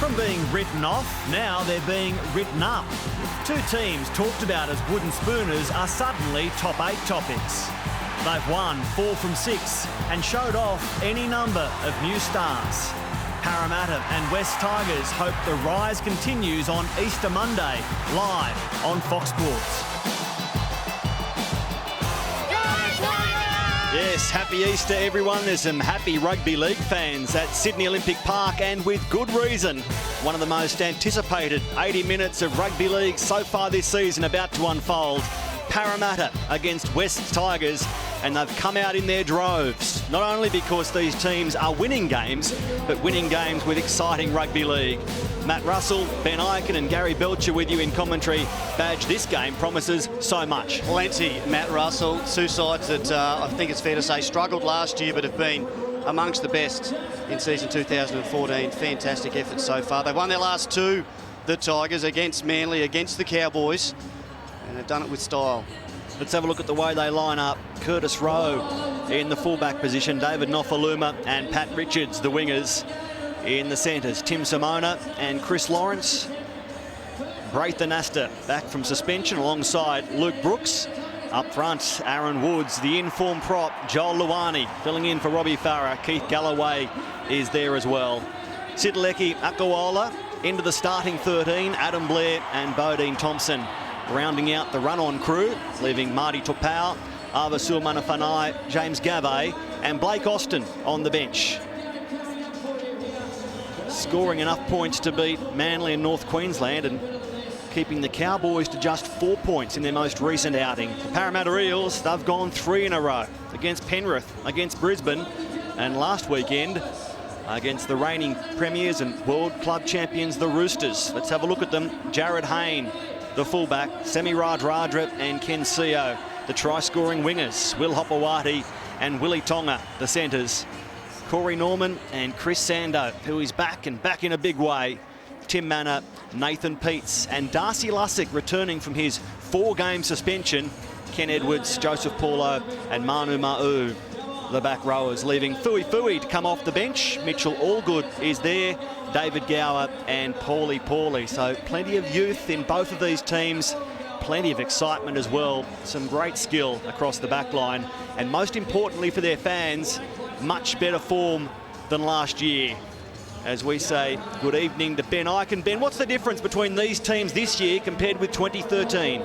From being written off, now they're being written up. Two teams talked about as wooden spooners are suddenly top 8 topics. They've won 4 from 6 and showed off any number of new stars. Parramatta and West Tigers hope the rise continues on Easter Monday, live on Fox Sports. Yes, happy Easter everyone. There's some happy rugby league fans at Sydney Olympic Park, and with good reason. One of the most anticipated 80 minutes of rugby league so far this season about to unfold. Parramatta against West Tigers, and they've come out in their droves. Not only because these teams are winning games, but winning games with exciting rugby league. Matt Russell, Ben Ikin and Gary Belcher with you in commentary. Badge, this game promises so much. Plenty, Matt Russell. Two sides that I think it's fair to say struggled last year, but have been amongst the best in season 2014. Fantastic effort so far. They've won their last two, the Tigers, against Manly, against the Cowboys, and they've done it with style. Let's have a look at the way they line up. Curtis Rowe in the fullback position, David Nofaluma and Pat Richards, the wingers. In the centres, Tim Simona and Chris Lawrence. Braithen Astor back from suspension alongside Luke Brooks. Up front, Aaron Woods, the in-form prop, Joel Luani filling in for Robbie Farah. Keith Galloway is there as well. Sidleki Akawala into the starting 13, Adam Blair and Bodine Thompson. Rounding out the run-on crew, leaving Marty Tupau, Avasul Manafanai, James Gavay and Blake Austin on the bench. Scoring enough points to beat Manly and North Queensland and keeping the Cowboys to just 4 points in their most recent outing. The Parramatta Eels, they've gone 3 in a row against Penrith, against Brisbane, and last weekend against the reigning premiers and world club champions, the Roosters. Let's have a look at them. Jared Hayne, the fullback, Semi Radradra and Ken Seo, the try-scoring wingers, Will Hopewati and Willie Tonga, the centres. Corey Norman and Chris Sando, who is back and back in a big way. Tim Manor, Nathan Peets and Darcy Lussick returning from his 4-game suspension. Ken Edwards, Joseph Paulo and Manu Ma'u, the back rowers, leaving Fui Fui to come off the bench. Mitchell Allgood is there, David Gower and Paulie. So plenty of youth in both of these teams. Plenty of excitement as well. Some great skill across the back line. And most importantly for their fans, much better form than last year. As we say good evening to Ben Ikin. Ben, what's the difference between these teams this year compared with 2013?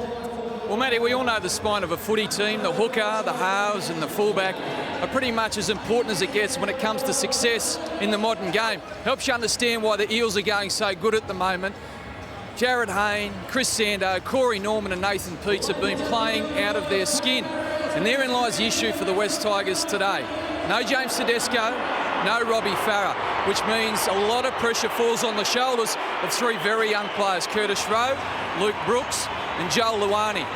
Well, Matty, we all know the spine of a footy team. The hooker, the halves and the fullback are pretty much as important as it gets when it comes to success in the modern game. Helps you understand why the Eels are going so good at the moment. Jared Hayne, Chris Sando, Corey Norman and Nathan Peets have been playing out of their skin. And therein lies the issue for the West Tigers today. No James Tedesco, no Robbie Farah, which means a lot of pressure falls on the shoulders of 3 very young players, Curtis Rowe, Luke Brooks and Joel Luani.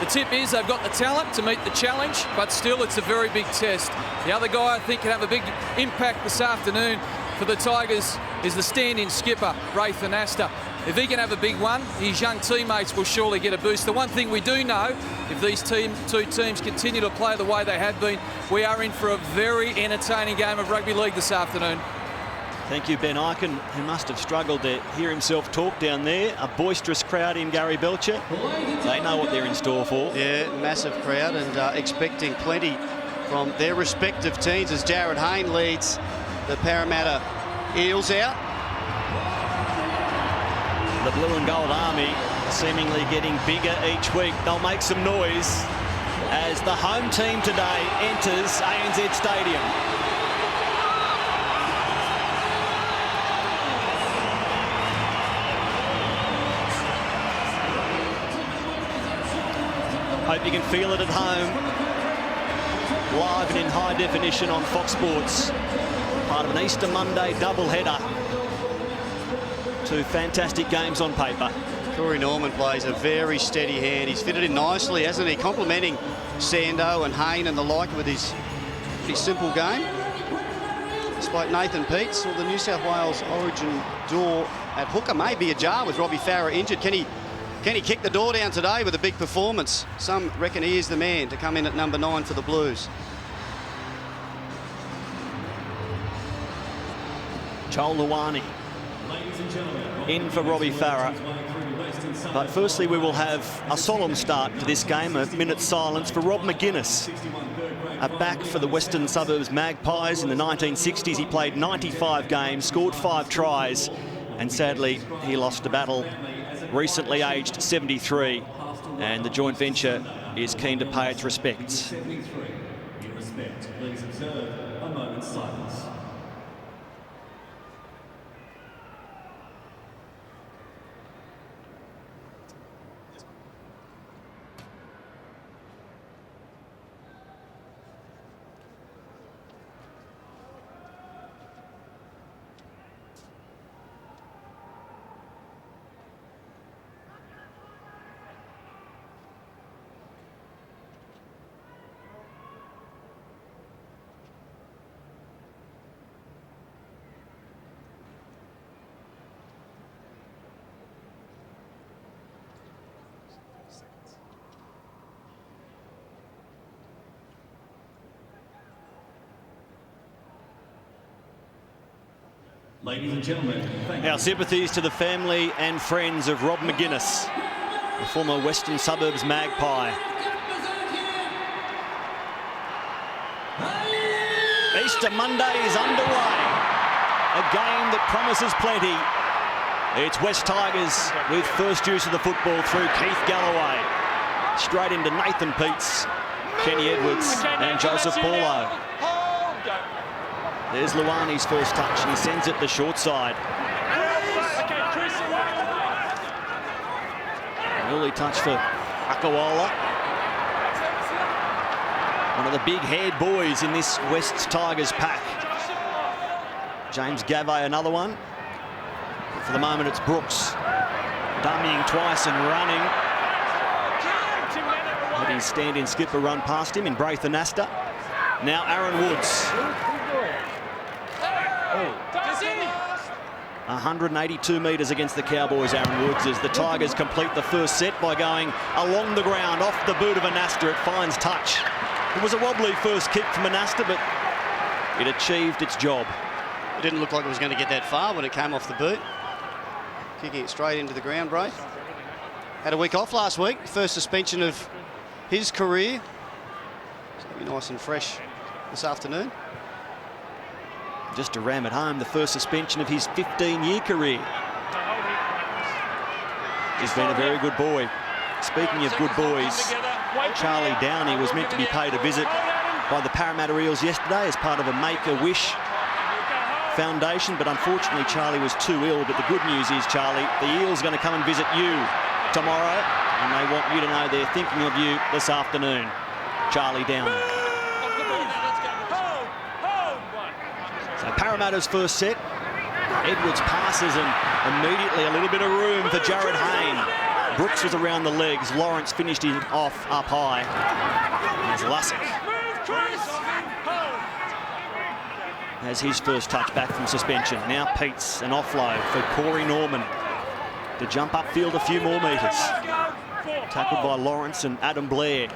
The tip is they've got the talent to meet the challenge, but still it's a very big test. The other guy I think can have a big impact this afternoon for the Tigers is the stand-in skipper, Braithen Astor. If he can have a big one, his young teammates will surely get a boost. The one thing we do know, if these two teams continue to play the way they have been, we are in for a very entertaining game of rugby league this afternoon. Thank you, Ben Ikin, who must have struggled to hear himself talk down there. A boisterous crowd in Gary Belcher. They know what they're in store for. Yeah, massive crowd and expecting plenty from their respective teams as Jared Hayne leads the Parramatta Eels out. The blue and gold army seemingly getting bigger each week. They'll make some noise as the home team today enters ANZ Stadium. Hope you can feel it at home. Live and in high definition on Fox Sports. Part of an Easter Monday doubleheader. 2 fantastic games on paper. Corey Norman plays a very steady hand. He's fitted in nicely, hasn't he? Complimenting Sando and Hayne and the like with his pretty simple game. Despite Nathan Peets, or the New South Wales origin door at hooker may be ajar with Robbie Farah injured. Can he kick the door down today with a big performance? Some reckon he is the man to come in at number 9 for the Blues. Joel Luani in for Robbie Farah. But firstly, we will have a solemn start to this game, a minute's silence for Rob McGuinness. A back for the Western Suburbs Magpies in the 1960s. He played 95 games, scored 5 tries, and sadly, he lost a battle recently, aged 73. And the joint venture is keen to pay its respects. In respect, please observe a moment's silence. Ladies and gentlemen, Our sympathies to the family and friends of Rob McGuinness, the former Western Suburbs Magpie. Easter Monday is underway. A game that promises plenty. It's West Tigers with first use of the football through Keith Galloway. Straight into Nathan Peets, Kenny Edwards and Joseph Paulo. There's Luani's first touch and he sends it the short side. An early touch for Akawala. One of the big-haired boys in this West Tigers pack. James Gavay, another one. But for the moment, it's Brooks. Dummying twice and running. Had his stand-in skipper run past him in Braith and Asta. Now Aaron Woods. 182 metres against the Cowboys, Aaron Woods, as the Tigers complete the first set by going along the ground, off the boot of Anasta. It finds touch. It was a wobbly first kick from Anasta, but it achieved its job. It didn't look like it was going to get that far when it came off the boot. Kicking it straight into the ground, Braith. Had a week off last week, first suspension of his career. So it'll be nice and fresh this afternoon. Just to ram it home, the first suspension of his 15-year career. He's been a very good boy. Speaking of good boys, Charlie Downey was meant to be paid a visit by the Parramatta Eels yesterday as part of a Make-A-Wish foundation, but unfortunately Charlie was too ill. But the good news is, Charlie, the Eels are going to come and visit you tomorrow, and they want you to know they're thinking of you this afternoon. Charlie Downey. So Parramatta's first set. Edwards passes and immediately a little bit of room for Jared Hayne. Brooks was around the legs. Lawrence finished him off up high. There's Lussick. Has his first touch back from suspension. Now Peets, an offload for Corey Norman to jump upfield a few more metres. Tackled by Lawrence and Adam Blair.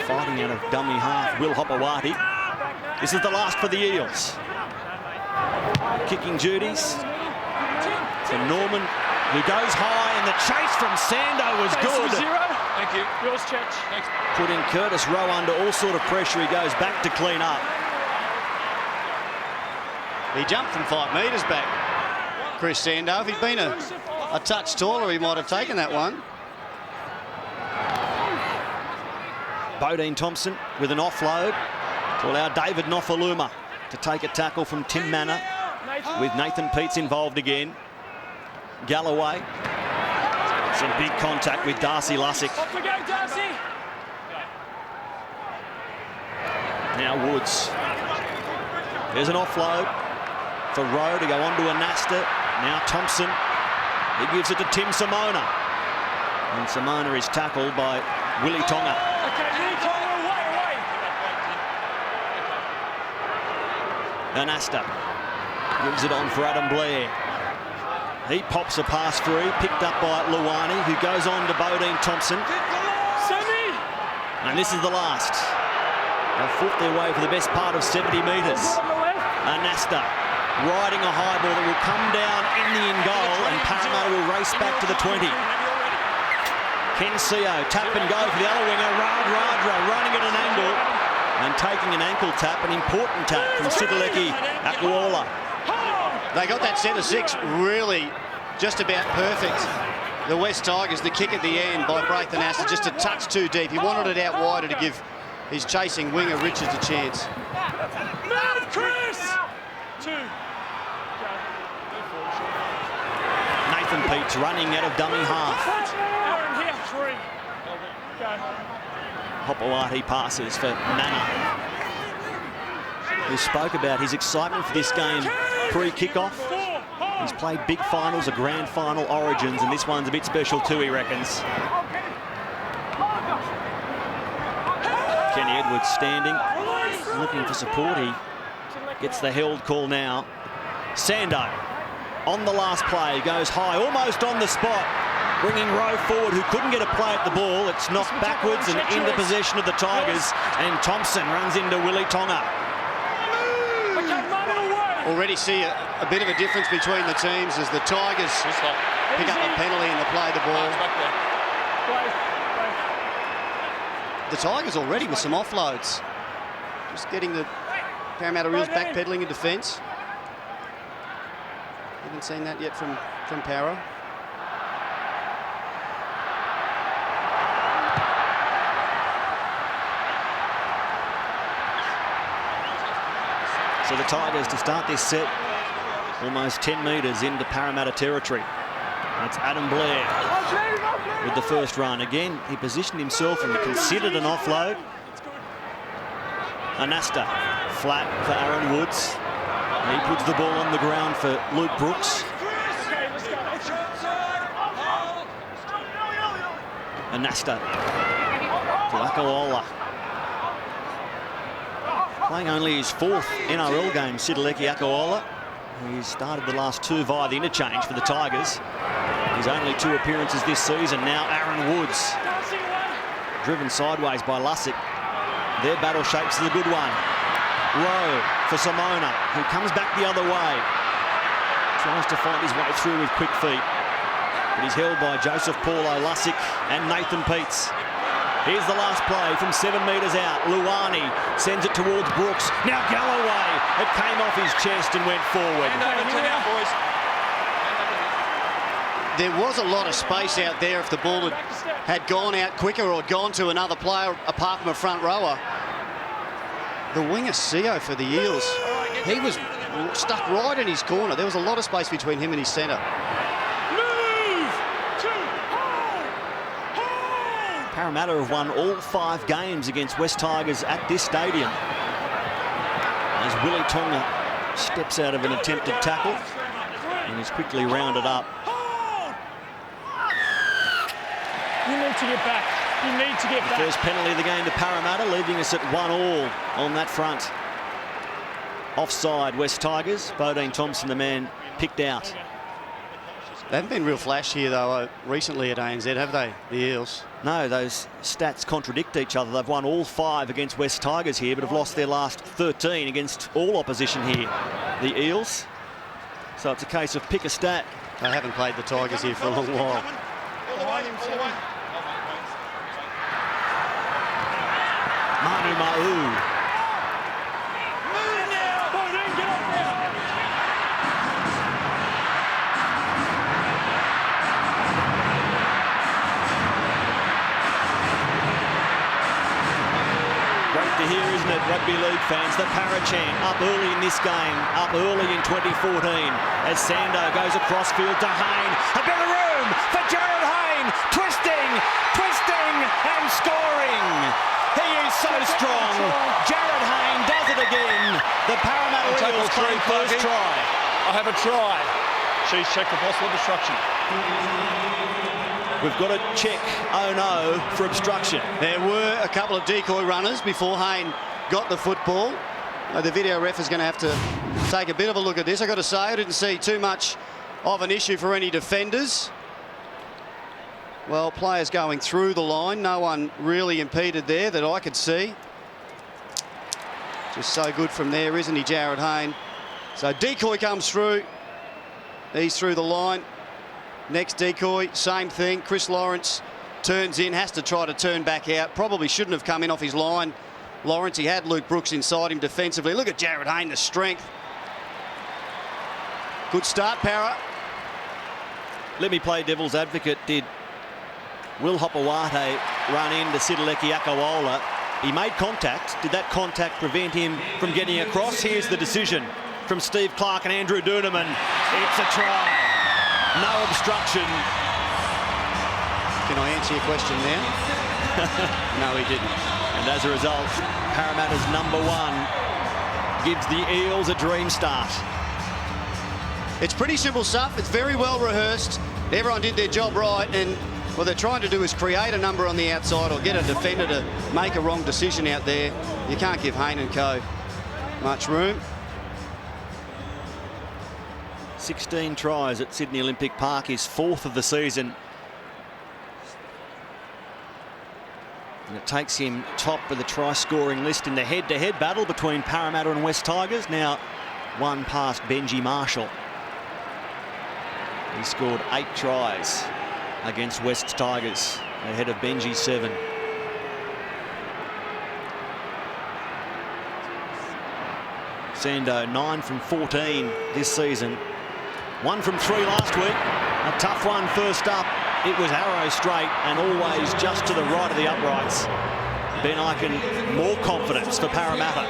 Fighting out of dummy half, Will Hopewati. This is the last for the Eels. Kicking duties for Norman, who goes high, and the chase from Sando was good. Thank you. Yours, Church. Thanks. Putting Curtis Rowe under all sort of pressure. He goes back to clean up. He jumped from 5 metres back, Chris Sando. If he'd been a touch taller, he might have taken that one. Bodine Thompson with an offload to allow David Nofaluma to take a tackle from Tim Manor, with Nathan Peets involved again. Galloway. Some big contact with Darcy Lussick. Now Woods. There's an offload for Rowe to go on to Anasta. Now Thompson. He gives it to Tim Simona. And Simona is tackled by Willie Tonga. Anasta gives it on for Adam Blair. He pops a pass through, picked up by Luani, who goes on to Bodine Thompson. And this is the last. They've fought their way for the best part of 70 metres. Anasta riding a high ball that will come down in the in goal, and Parramatta will race back to the 20. Kensio, tap and go for the other winger. Radra running at an angle and taking an ankle tap, an important tap from Sitaleki Akuola. They got that centre six really just about perfect. The West Tigers, the kick at the end by Braithen Astor, just a touch too deep. He wanted it out wider to give his chasing winger Richards a chance. Move, Chris! 2. Nathan Peats running out of dummy half. Aaron here, 3. Go. Hopewadi passes for Nana, who spoke about his excitement for this game pre-kickoff. He's played big finals, a grand final, Origins, and this one's a bit special too, he reckons. Kenny Edwards standing, looking for support. He gets the held call now. Sando on the last play, goes high, almost on the spot, bringing Rowe forward, who couldn't get a play at the ball. It's knocked backwards and into possession of the Tigers, and Thompson runs into Willie Tonga. Already see a bit of a difference between the teams as the Tigers pick up a penalty and they play the ball. The Tigers already with some offloads. Just getting the Parramatta Eels backpedaling in defence. Haven't seen that yet from Para. So the Tigers to start this set almost 10 metres into Parramatta territory. That's Adam Blair with the first run. Again, he positioned himself and considered an offload. Anasta flat for Aaron Woods. He puts the ball on the ground for Luke Brooks. Anasta to Akuola. Playing only his 4th NRL game, Sitaleki Akuola. He's started the last 2 via the interchange for the Tigers. His only 2 appearances this season. Now Aaron Woods, driven sideways by Lussick. Their battle shapes is a good one. Rowe for Simona, who comes back the other way. Tries to find his way through with quick feet. But he's held by Joseph Paulo, Lussick and Nathan Peats. Here's the last play from 7 metres out. Luani sends it towards Brooks. Now Galloway. It came off his chest and went forward. There was a lot of space out there if the ball had gone out quicker or had gone to another player apart from a front rower. The winger Sio for the Eels, he was stuck right in his corner. There was a lot of space between him and his centre. Parramatta have won all 5 games against West Tigers at this stadium. As Willie Tonga steps out of an attempted tackle and is quickly rounded up. You need to get back. You need to get back. First penalty of the game to Parramatta, leaving us at 1-1 on that front. Offside West Tigers. Bodine Thompson, the man picked out. They haven't been real flash here, though, recently at ANZ, have they, the Eels? No, those stats contradict each other. They've won all 5 against West Tigers here, but have lost their last 13 against all opposition here, the Eels. So it's a case of pick a stat. They haven't played the Tigers here for a long while. Manu Ma'u. To hear, isn't it, rugby league fans? The Para chant up early in this game, up early in 2014, as Sando goes across field to Hayne. A bit of room for Jared Hayne, twisting and scoring. He is so strong. Jared Hayne does it again. The Parramatta Eels play first try. I have a try. She's checked for possible obstruction. We've got to check, oh no, for obstruction. There were a couple of decoy runners before Hayne got the football. The video ref is going to have to take a bit of a look at this. I've got to say, I didn't see too much of an issue for any defenders. Well, players going through the line. No one really impeded there that I could see. Just so good from there, isn't he, Jared Hayne? So decoy comes through. He's through the line. Next decoy, same thing. Chris Lawrence turns in, has to try to turn back out. Probably shouldn't have come in off his line. Lawrence, he had Luke Brooks inside him defensively. Look at Jared Hayne, the strength. Good start, Para. Let me play devil's advocate. Did Will Hopawate run into Sidaleki Akawola? He made contact. Did that contact prevent him from getting across? Here's the decision from Steve Clark and Andrew Doonerman. It's a try. No obstruction. Can I answer your question now? No, he didn't. And as a result, Parramatta's #1 gives the Eels a dream start. It's pretty simple stuff. It's very well rehearsed. Everyone did their job right, and what they're trying to do is create a number on the outside or get a defender to make a wrong decision out there. You can't give Hayne and co much room. 16 tries at Sydney Olympic Park, his 4th of the season. And it takes him top of the try-scoring list in the head-to-head battle between Parramatta and West Tigers. Now one past Benji Marshall. He scored 8 tries against West Tigers, ahead of Benji's 7. Sando 9 from 14 this season. 1 from 3 last week. A tough one first up. It was arrow straight and always just to the right of the uprights. Ben Ikin, more confidence for Parramatta.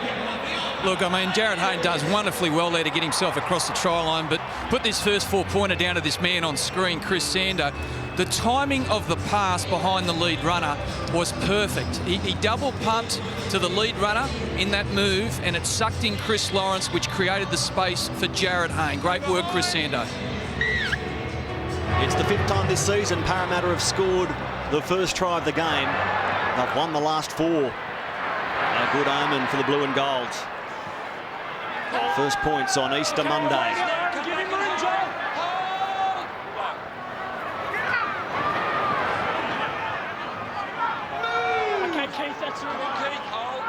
Look, I mean, Jared Hayne does wonderfully well there to get himself across the try line, but put this first 4-pointer down to this man on screen, Chris Sando. The timing of the pass behind the lead runner was perfect. He double pumped to the lead runner in that move, and it sucked in Chris Lawrence, which created the space for Jared Hayne. Great work, Chris Sando. It's the 5th time this season Parramatta have scored the first try of the game. They've won the last 4. A good omen for the blue and gold. First points on Easter Monday. Okay, Keith, that's it. Keith, hold.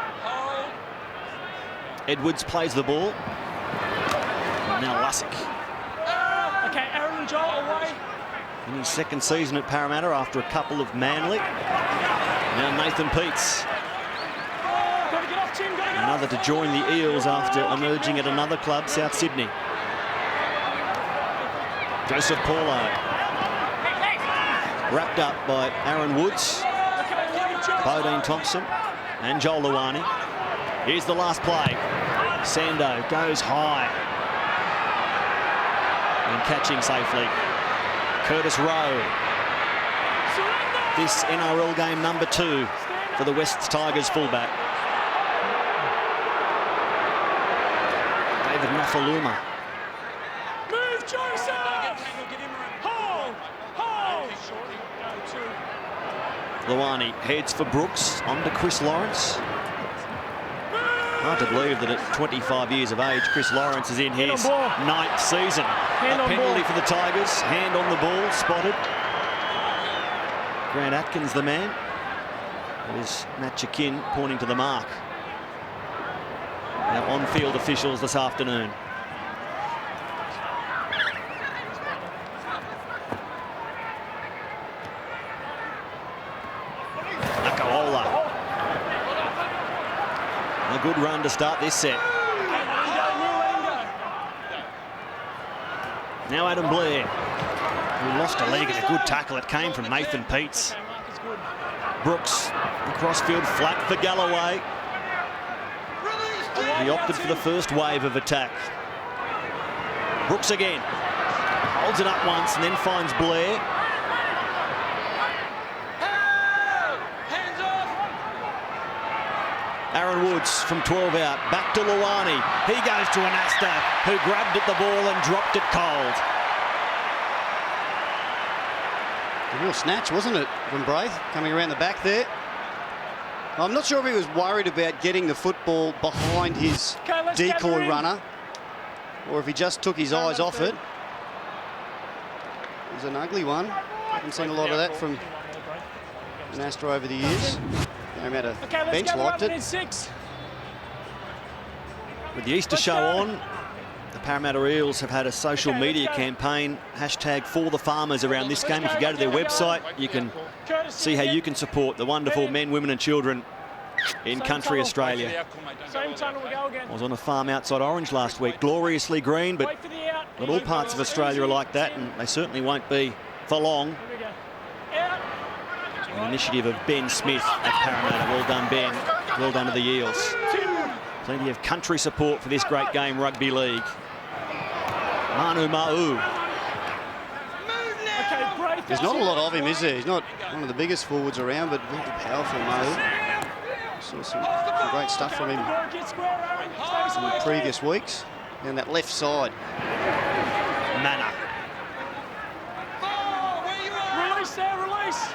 Edwards plays the ball. Now Lussick. Okay, Aaron and Joel away. In his 2nd season at Parramatta after a couple of Manly. Now Nathan Peets. Gotta get off, Tim, gotta get Another to join the Eels after emerging at another club, South Sydney. Joseph Paulo. Wrapped up by Aaron Woods, Bodine Thompson and Joel Luani. Here's the last play. Sando goes high. And catching safely. Curtis Rowe. This NRL game #2 for the West Tigers fullback. David Nafaluma. Move, Joseph! Hold! Luani heads for Brooks, on to Chris Lawrence. Hard to believe that at 25 years of age, Chris Lawrence is in his 9th season. A penalty for the Tigers, hand on the ball, spotted. Grant Atkins the man. It is Matt Chakin pointing to the mark. Now on-field officials this afternoon. Akawola. A good run to start this set. Now Adam Blair, who lost a leg in a good tackle. It came from Nathan Peets. Brooks, across field, flat for Galloway. He opted for the first wave of attack. Brooks again. Holds it up once and then finds Blair. Aaron Woods from 12 out, back to Luani. He goes to Anasta, who grabbed at the ball and dropped it cold. A real snatch, wasn't it, from Braith, coming around the back there. I'm not sure if he was worried about getting the football behind his decoy runner, or if he just took his eyes off it. It was an ugly one. Haven't seen a lot of that from Anasta over the years. Parramatta bench liked it. With the Easter show on, the Parramatta Eels have had a social media campaign, hashtag For the Farmers, around this game. If you go to their website, you can see how you can support the wonderful men, women and children in country Australia. I was on a farm outside Orange last week, gloriously green, but not all parts of Australia are like that, and they certainly won't be for long. An initiative of Ben Smith at Parramatta. Well done, Ben. Well done to the Eels. Plenty of country support for this great game, rugby league. Manu Ma'u. There's not a lot of him, is there? He's not one of the biggest forwards around, but really powerful, Ma'u. Saw some great stuff from him in the previous weeks. And that left side. Mana. Release there, release.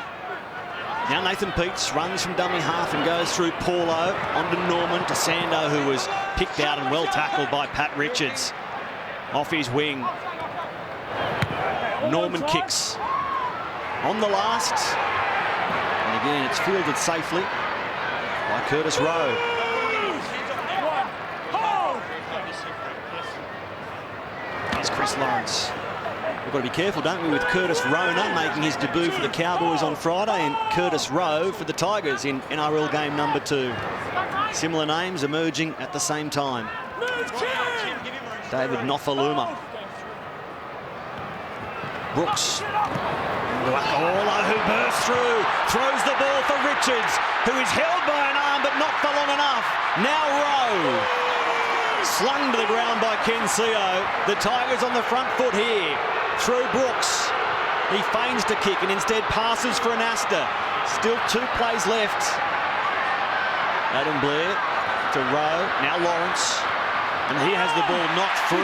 Now Nathan Peats runs from dummy half and goes through Paulo, onto Norman, to Sando, who was picked out and well tackled by Pat Richards. Off his wing. Norman kicks. On the last. And again, it's fielded safely by Curtis Rowe. Here's Chris Lawrence. We've got to be careful, don't we, with Curtis Rona making his debut for the Cowboys on Friday and Curtis Rowe for the Tigers in NRL game number 2. Similar names emerging at the same time. David Nofaluma. Brooks. Akaola, who bursts through, throws the ball for Richards, who is held by an arm but not for long enough. Now Rowe. Slung to the ground by Ken Seo. The Tigers on the front foot here. Through Brooks. He feigns to kick and instead passes for Anasta. Still 2 plays left. Adam Blair to Rowe. Now Lawrence. And he has the ball knocked free.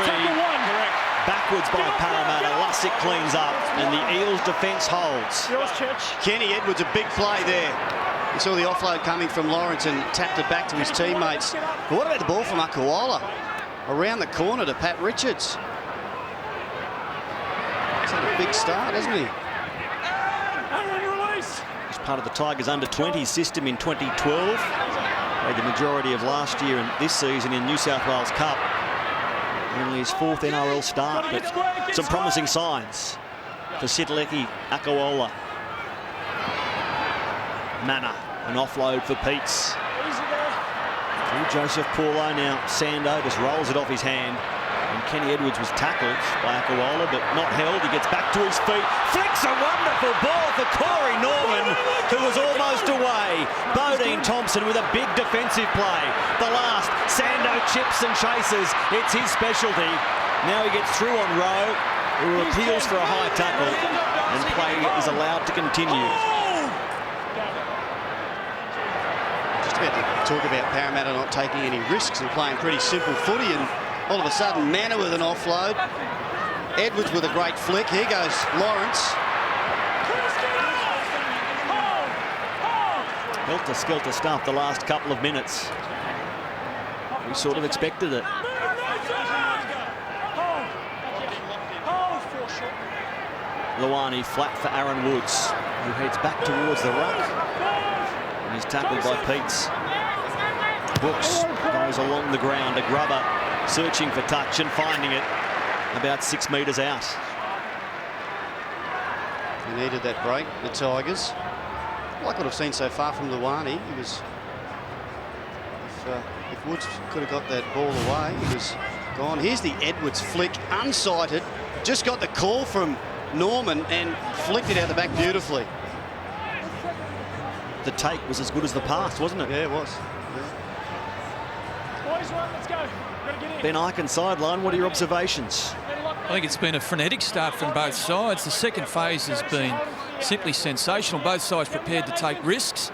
Backwards by Parramatta. Lussick cleans up and the Eels defence holds. Kenny Edwards, a big play there. You saw the offload coming from Lawrence and tapped it back to his teammates. But what about the ball from Akaola? Around the corner to Pat Richards. He's had a big start, hasn't he? He's part of the Tigers under-20 system in 2012. Played the majority of last year and this season in New South Wales Cup. Only his 4th NRL start, but some promising signs for Sitaleki Akaola. Mana, an offload for Peats. Through Joseph Paulo now. Sando just rolls it off his hand. And Kenny Edwards was tackled by Akaola, but not held. He gets back to his feet. Flicks a wonderful ball for Corey Norman, who was almost away. Bodine Thompson with a big defensive play. The last, Sando chips and chases. It's his specialty. Now he gets through on Rowe, who appeals for a high tackle, and play is allowed to continue. About to talk about Parramatta not taking any risks and playing pretty simple footy, and all of a sudden Mana with an offload, Edwards with a great flick. Here goes Lawrence. Helter-skelter stuff the last couple of minutes. We sort of expected it. Luani flat for Aaron Woods, who heads back towards the ruck. And he's tackled by Peats. Brooks goes along the ground. A grubber searching for touch and finding it about 6 metres out. He needed that break, the Tigers. Like what I've seen so far from Luani, he was... If Woods could have got that ball away, he was gone. Here's the Edwards flick, unsighted. Just got the call from Norman and flicked it out the back beautifully. The take was as good as the pass, wasn't it? Yeah, it was. Boys, let's go. Get in. Ben Eichen sideline, what are your observations? I think it's been a frenetic start from both sides. The second phase has been simply sensational. Both sides prepared to take risks.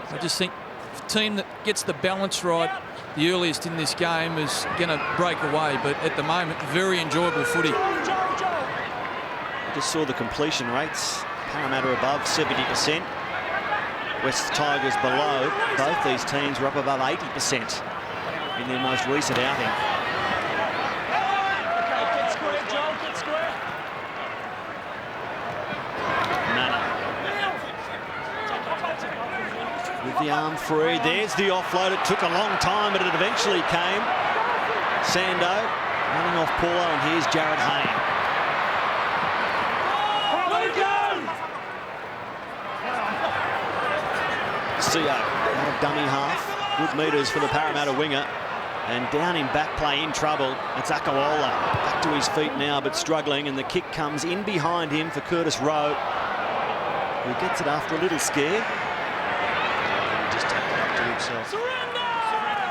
I just think the team that gets the balance right the earliest in this game is going to break away. But at the moment, very enjoyable footy. I just saw the completion rates. Parramatta above 70%. West Tigers below. Both these teams were up above 80% in their most recent outing. Get square, Joel, get square. Mana. With the arm free, there's the offload. It took a long time, but it eventually came. Sando Running off Paulo, and here's Jared Hayne. Sio out of dummy half. Good metres for the Parramatta winger. And down in back play, in trouble. It's Akawola. Back to his feet now, but struggling. And the kick comes in behind him for Curtis Rowe, who gets it after a little scare. He just tapped it up to himself.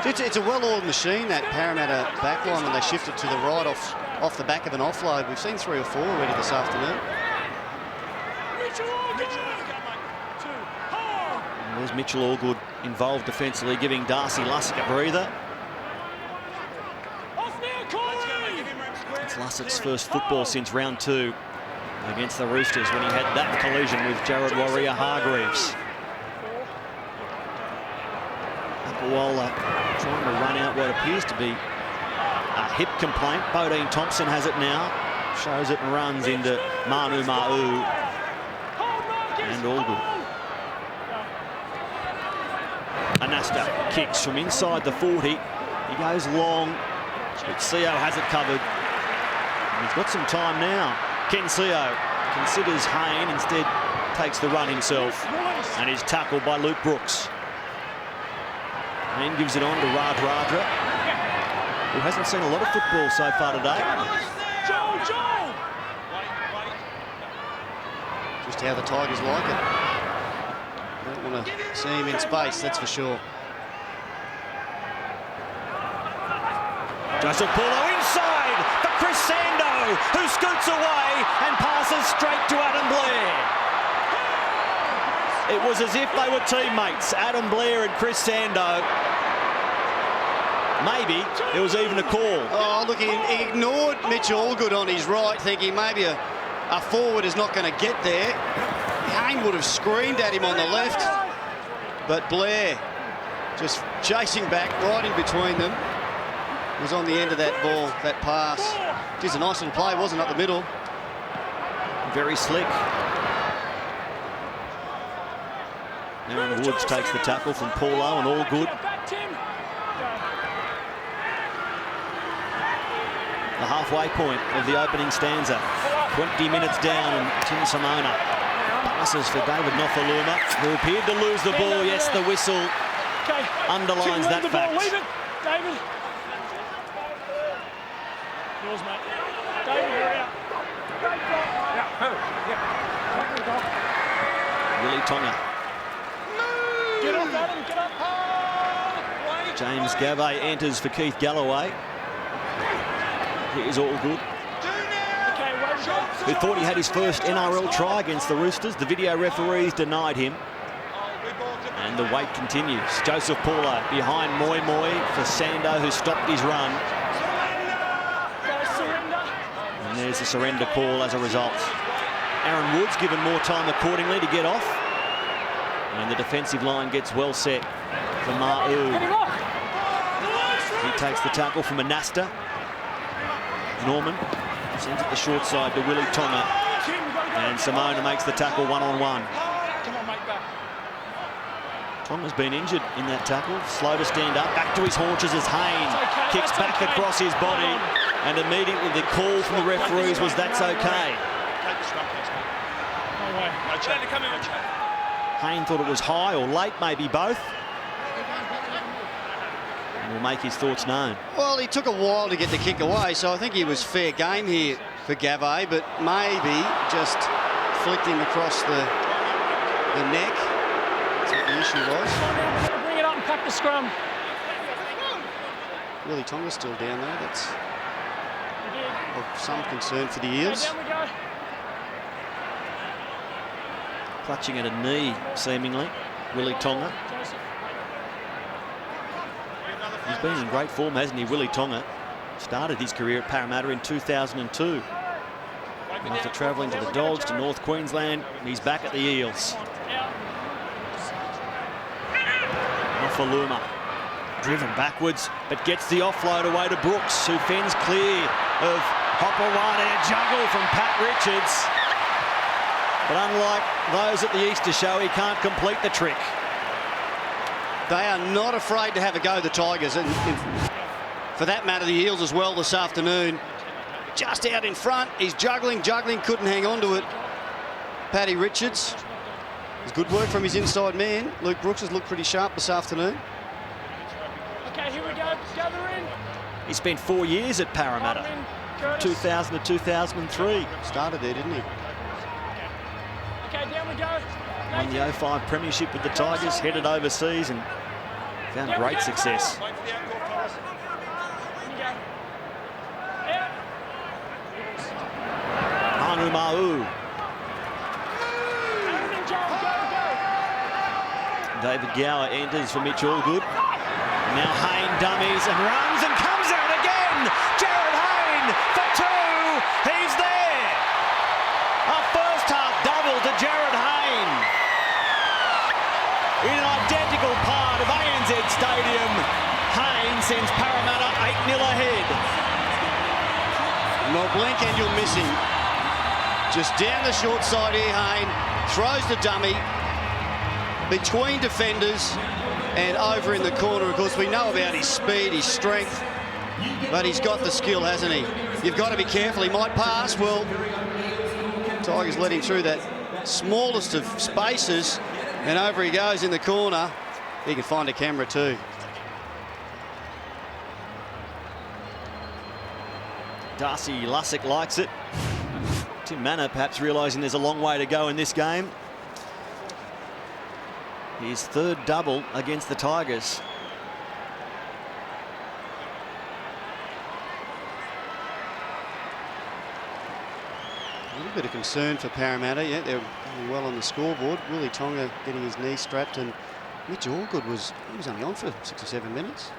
It's a well-oiled machine, that Parramatta backline, when they shift it to the right off the back of an offload. We've seen 3 or 4 already this afternoon. And there's Mitchell Allgood involved defensively, giving Darcy Lussick a breather. It's Lussick's first football since round 2 against the Roosters, when he had that collision with Jared Warrior-Hargreaves. Akawola trying to run out what appears to be a hip complaint. Bodine Thompson has it now. Shows it and runs into Manu Ma'u and Allgood. Anasta kicks from inside the 40. He goes long, but Sio has it covered. And he's got some time now. Ken Sio considers Hayne, instead takes the run himself, and is tackled by Luke Brooks. Hayne gives it on to Radradra, who hasn't seen a lot of football so far today. Just how the Tigers like it. Don't want to see him in space, that's for sure. Joseph Paulo inside for Chris Sando, who scoots away and passes straight to Adam Blair. It was as if they were teammates, Adam Blair and Chris Sando. Maybe there was even a call. Oh, look, he ignored Mitch Allgood on his right, thinking maybe a forward is not going to get there. Hayne would have screamed at him on the left, but Blair, just chasing back right in between them, was on the end of that ball, that pass. Just a nice little play, wasn't it, up the middle? Very slick. Aaron Woods takes the tackle from Paulo, and Allgood. The halfway point of the opening stanza. 20 minutes down, and Tim Simona passes for David Nofaluma, who appeared to lose the ball. Yes, the whistle underlines that fact. Leave it, David. Yours, mate. David, hurry up. Willie Tonga. Get up, Adam, get up. James Gavay enters for Keith Galloway. Here's Allgood, who thought he had his first NRL try against the Roosters. The video referees denied him. And the wait continues. Joseph Paulo behind Moi for Sando, who stopped his run. And there's a surrender call as a result. Aaron Woods given more time accordingly to get off. And the defensive line gets well set for Ma'u. He takes the tackle from Anasta. Norman sends it the short side to Willie Tonga. And Simona makes the tackle one-on-one. Tonga's been injured in that tackle. Slow to stand up. Back to his haunches as Hayne kicks back across his body. And immediately the call from the referees was that's okay. Hayne thought it was high or late, maybe both. And will make his thoughts known. Well, he took a while to get the kick away, so I think he was fair game here for Gavay, but maybe just flicked him across the neck. That's what the issue was. Bring it up and pack the scrum. Willie Tonga's still down there. That's of some concern for the Eels. Down we go. Clutching at a knee, seemingly, Willie Tonga. He's been in great form, hasn't he, Willie Tonga? Started his career at Parramatta in 2002. After travelling to the Dogs, to North Queensland, he's back at the Eels. Nofaluma driven backwards, but gets the offload away to Brooks, who fends clear of Hopper-Ryan, and a juggle from Pat Richards. But unlike those at the Easter show, he can't complete the trick. They are not afraid to have a go, the Tigers. for that matter, the Eels as well this afternoon. Just out in front. He's juggling, couldn't hang on to it. Paddy Richards. It's good work from his inside man. Luke Brooks has looked pretty sharp this afternoon. Okay, here we go. Gather in. He spent 4 years at Parramatta, 2000 to 2003. Started there, didn't he? Okay, down we go. Won the 05 premiership with the Tigers, headed overseas and found great success. Manu Ma'u. David Gower enters for Mitch Allgood. Now Hayne dummies and runs and comes out again. Jared Hayne for two. He's there. A first half double to Jared Hayne. In an identical part of ANZ Stadium, Hayne sends Parramatta 8-0 ahead. Not blink and you'll miss him. Just down the short side here, Hayne throws the dummy between defenders and over in the corner. Of course, we know about his speed, his strength, but he's got the skill, hasn't he? You've got to be careful. He might pass. Well, Tigers let him through that smallest of spaces, and over he goes in the corner. He can find a camera too. Darcy Lussick likes it. Tim Manor perhaps realising there's a long way to go in this game. His third double against the Tigers. A little bit of concern for Parramatta. Yeah, they're well on the scoreboard. Willie Tonga getting his knee strapped, and Mitch Allgood was only on for 6 or 7 minutes.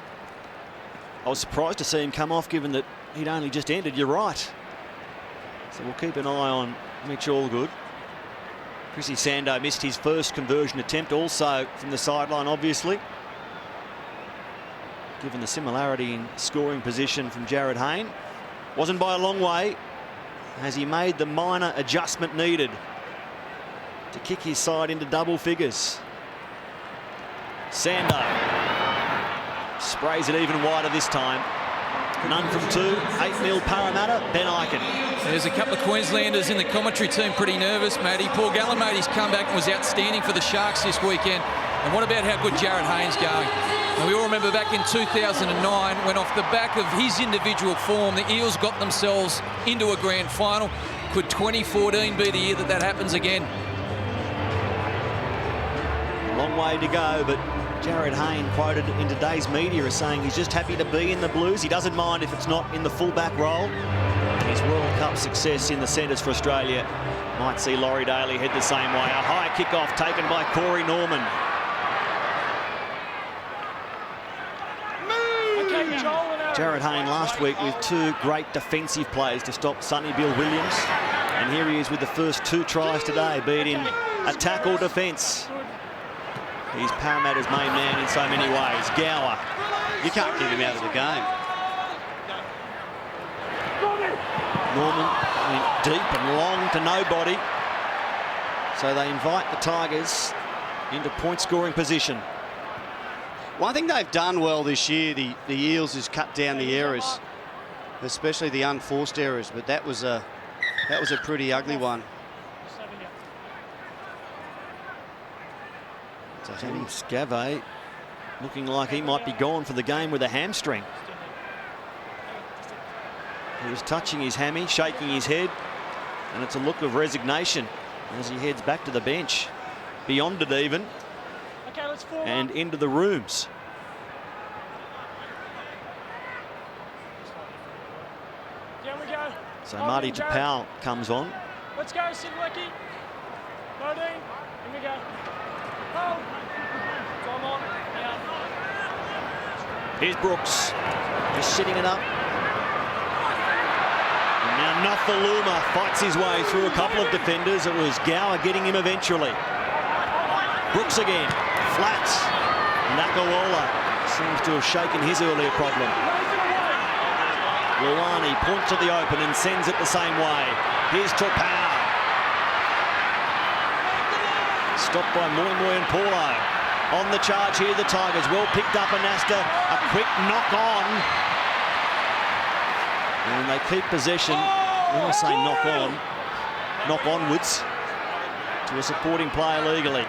I was surprised to see him come off, given that he'd only just ended. You're right. So we'll keep an eye on Mitch Allgood. Chrissy Sando missed his first conversion attempt, also from the sideline, obviously. Given the similarity in scoring position from Jared Hayne. Wasn't by a long way, as he made the minor adjustment needed to kick his side into double figures. Sando sprays it even wider this time. None from two. 8-0 Parramatta. Ben Ikin. There's a couple of Queenslanders in the commentary team pretty nervous, Matty. Paul Gallen made his comeback and was outstanding for the Sharks this weekend. And what about how good Jared Hayne's going? And we all remember back in 2009 when off the back of his individual form, the Eels got themselves into a grand final. Could 2014 be the year that happens again? Long way to go, but Jared Hayne quoted in today's media as saying he's just happy to be in the Blues. He doesn't mind if it's not in the fullback role. His World Cup success in the centres for Australia might see Laurie Daly head the same way. A high kick-off taken by Corey Norman. Jared Hayne last week with two great defensive plays to stop Sonny Bill Williams. And here he is with the first 2 tries today, be it in attack or defence. He's Parramatta's main man in so many ways. Gower. You can't get him out of the game. Norman went deep and long to nobody. So they invite the Tigers into point-scoring position. One thing they've done well this year, the Eels, is cut down the errors, especially the unforced errors. But that was a pretty ugly one. Scavay looking like he might be gone for the game with a hamstring. He was touching his hammy, shaking his head, and it's a look of resignation as he heads back to the bench, beyond it even, and into the rooms. So Marty Tapau comes on. Let's go, Sidlecki. 13. Here we go. Oh. Come on. Yeah. Here's Brooks, just sitting it up. And now Nofaluma fights his way through a couple of defenders. It was Gower getting him eventually. Brooks again, flat. Nakawala seems to have shaken his earlier problem. Luani points to the open and sends it the same way. Here's Tapau. Stopped by Moy and Paulo. On the charge here, the Tigers. Well picked up Anasta. A quick knock on. And they keep possession. When I say knock on, knock onwards to a supporting player legally.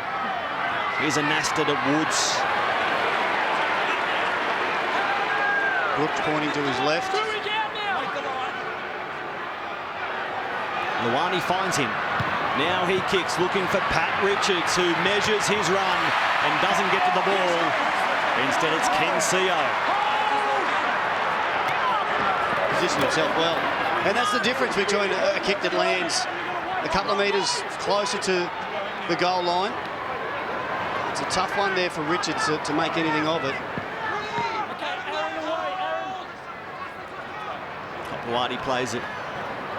Here's a Nasta to Woods. Brooks pointing to his left. Luani finds him. Now he kicks, looking for Pat Richards, who measures his run and doesn't get to the ball. Instead, it's Ken Seo. Positioned himself well. And that's the difference between a kick that lands a couple of metres closer to the goal line. It's a tough one there for Richards to make anything of it. Whitey plays it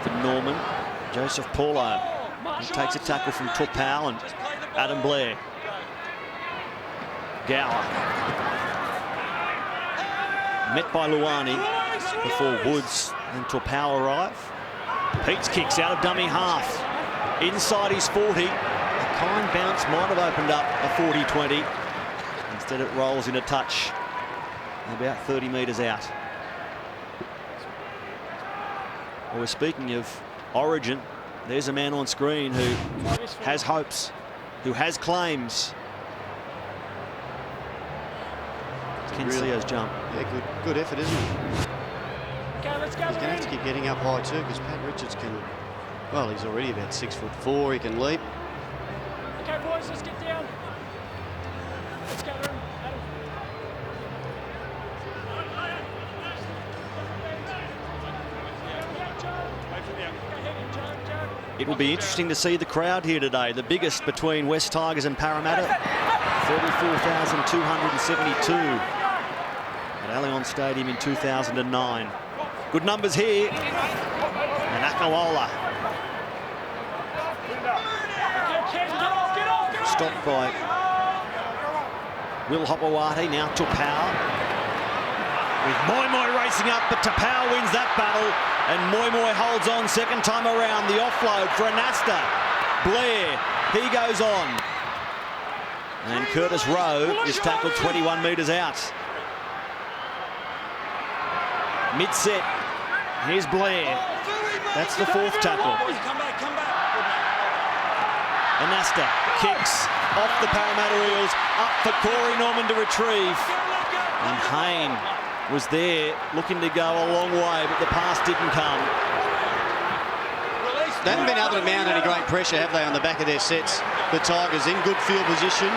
for Norman. Joseph Paulo. He takes a tackle from Tupau and Adam Blair. Gower. Met by Luani before Woods and Tupau arrive. Pete's kicks out of dummy half. Inside his 40. A kind bounce might have opened up a 40-20. Instead it rolls in a touch about 30 metres out. Well, we're speaking of origin. There's a man on screen who has hopes, who has claims. Ken Seo's jump. Yeah, good effort, isn't it? Okay, let's go. He's going to have to keep getting up high too, because Pat Richards can, well, he's already about 6'4", he can leap. Okay, boys, let's get down. Let's go, Adam. It will be interesting to see the crowd here today, the biggest between West Tigers and Parramatta. 34,272 at Allianz Stadium in 2009. Good numbers here. And Akawola stopped by Will Hopewadi, now Tupau. With Moi racing up, but Tupau wins that battle. And Moi holds on second time around. The offload for Anasta. Blair, he goes on. And Curtis Rowe is tackled 21 metres out. Mid-set, here's Blair. That's the fourth tackle. Anasta kicks off the Parramatta Eels, up for Corey Norman to retrieve. And Hayne was there looking to go a long way, but the pass didn't come. They haven't been able to mount any great pressure, have they, on the back of their sets? The Tigers in good field position,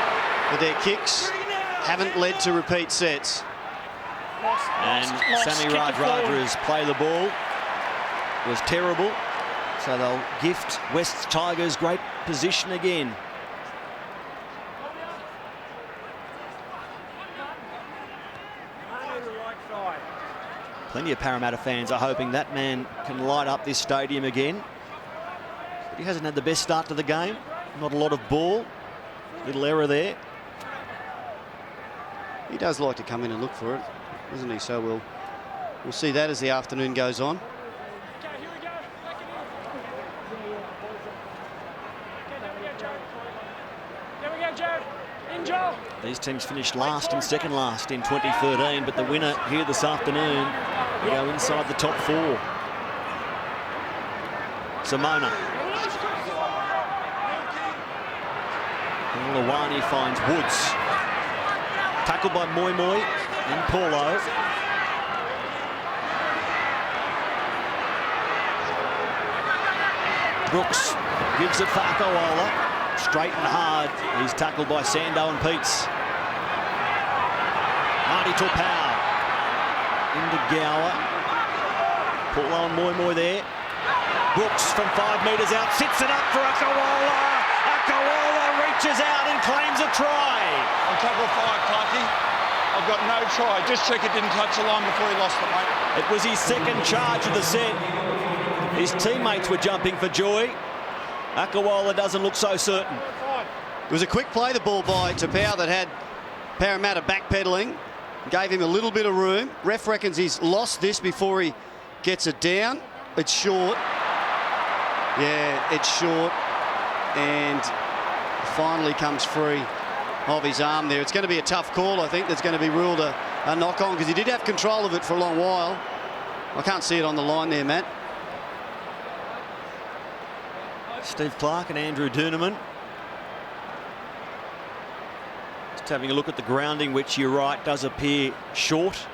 but their kicks haven't led to repeat sets. And Sammy Radradra's play the ball was terrible, so they'll gift West Tigers great position again. Plenty of Parramatta fans are hoping that man can light up this stadium again. But he hasn't had the best start to the game. Not a lot of ball. Little error there. He does like to come in and look for it, doesn't he? So we'll see that as the afternoon goes on. Okay, here we go. Back it in. Okay, there we go, Joe. There we go, Joe. In, Joe. These teams finished last and second last in 2013, but the winner here this afternoon will go inside the top four. Simona. Luani finds Woods. Tackled by Moi and Paulo. Brooks gives it for Akawola. Straight and hard. He's tackled by Sando and Peets. Marty Tupau. Into Gower. Paulo and Moi there. Brooks from 5 metres out. Sits it up for Akawola. Akawola reaches out and claims a try. On tackle 5, Clarkie. I've got no try. Just check it didn't touch the line before he lost it, mate. It was his second charge of the set. His teammates were jumping for joy. Akawola doesn't look so certain. It was a quick play, the ball by Tupau, that had Parramatta backpedaling. Gave him a little bit of room. Ref reckons he's lost this before he gets it down. It's short. Yeah, it's short. And finally comes free of his arm there. It's going to be a tough call, I think, that's going to be ruled a knock-on, because he did have control of it for a long while. I can't see it on the line there, Matt. Steve Clark and Andrew Doonerman. Just having a look at the grounding, which you're right, does appear short.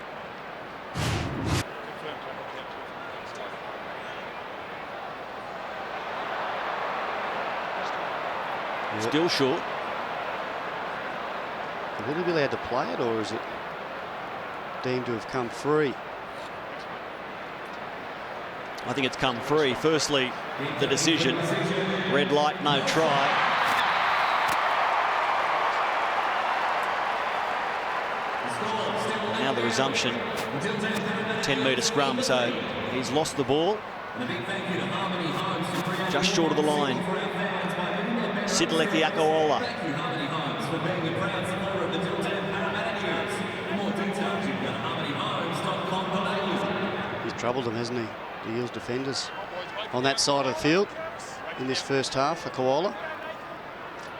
Still short. Will he be allowed to play it, or is it deemed to have come free? I think it's come free. Firstly, the decision. Red light, no try. Now the resumption. 10-metre scrum, so he's lost the ball. Just short of the line. Sidleki Akaola. He's troubled them, hasn't he? The Eels defenders on that side of the field in this first half for Koala.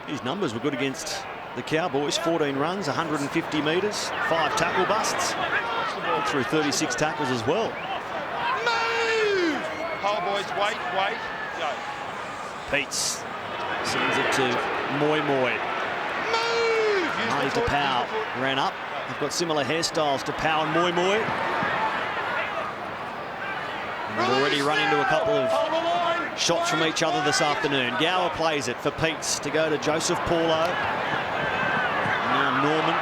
His numbers were good against the Cowboys. 14 runs, 150 metres, 5 tackle busts. Through 36 tackles as well. Move! Hold, boys, wait, go. Peets sends it to Moi. Move! Marty to Powell, ran up. They've got similar hairstyles to Powell and Moi. And they've already run into a couple of shots from each other this afternoon. Gower plays it for Peets to go to Joseph Paulo. Now Norman.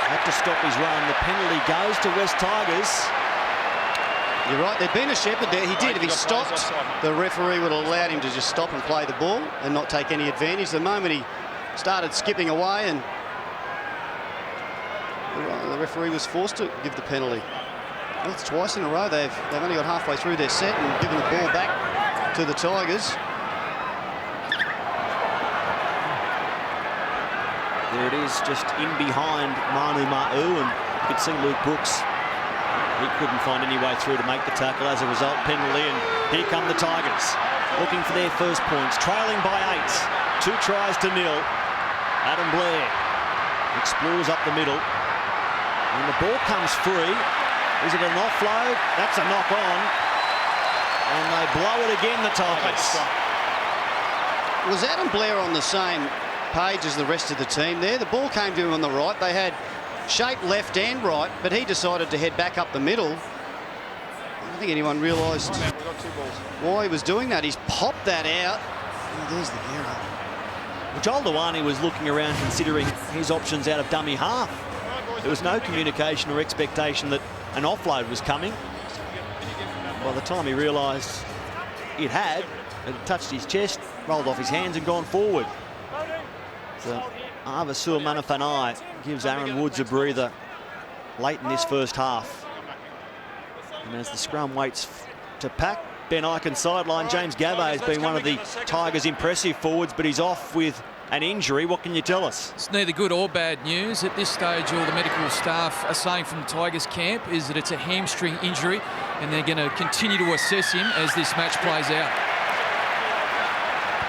Had to stop his run. The penalty goes to West Tigers. You're right, there'd been a shepherd there. He did. If he stopped, the referee would have allowed him to just stop and play the ball and not take any advantage. The moment he started skipping away, and the referee was forced to give the penalty. That's twice in a row. They've only got halfway through their set and given the ball back to the Tigers. There it is, just in behind Manu Ma'u, and you could see Luke Brooks. He couldn't find any way through to make the tackle. As a result, penalty, and here come the Tigers, looking for their first points, trailing by 8. 2 tries to 0. Adam Blair explores up the middle, and the ball comes free. Is it an offload? That's a knock on, and they blow it again, the Tigers. Was Adam Blair on the same page as the rest of the team there? The ball came to him on the right. They had shape left and right, but he decided to head back up the middle. I don't think anyone realised why he was doing that. He's popped that out. Oh, there's the error. Joel Dewani was looking around considering his options out of dummy half. There was no communication or expectation that an offload was coming. By the time he realised it had touched his chest, rolled off his hands and gone forward. So Avasur Manafanai gives Aaron Woods a breather late in this first half. And as the scrum waits to pack, Ben Ikin sideline. James Gavay has been one of the Tigers' impressive forwards, but he's off with an injury. What can you tell us? It's neither good or bad news. At this stage, all the medical staff are saying from the Tigers camp is that it's a hamstring injury, and they're going to continue to assess him as this match plays out.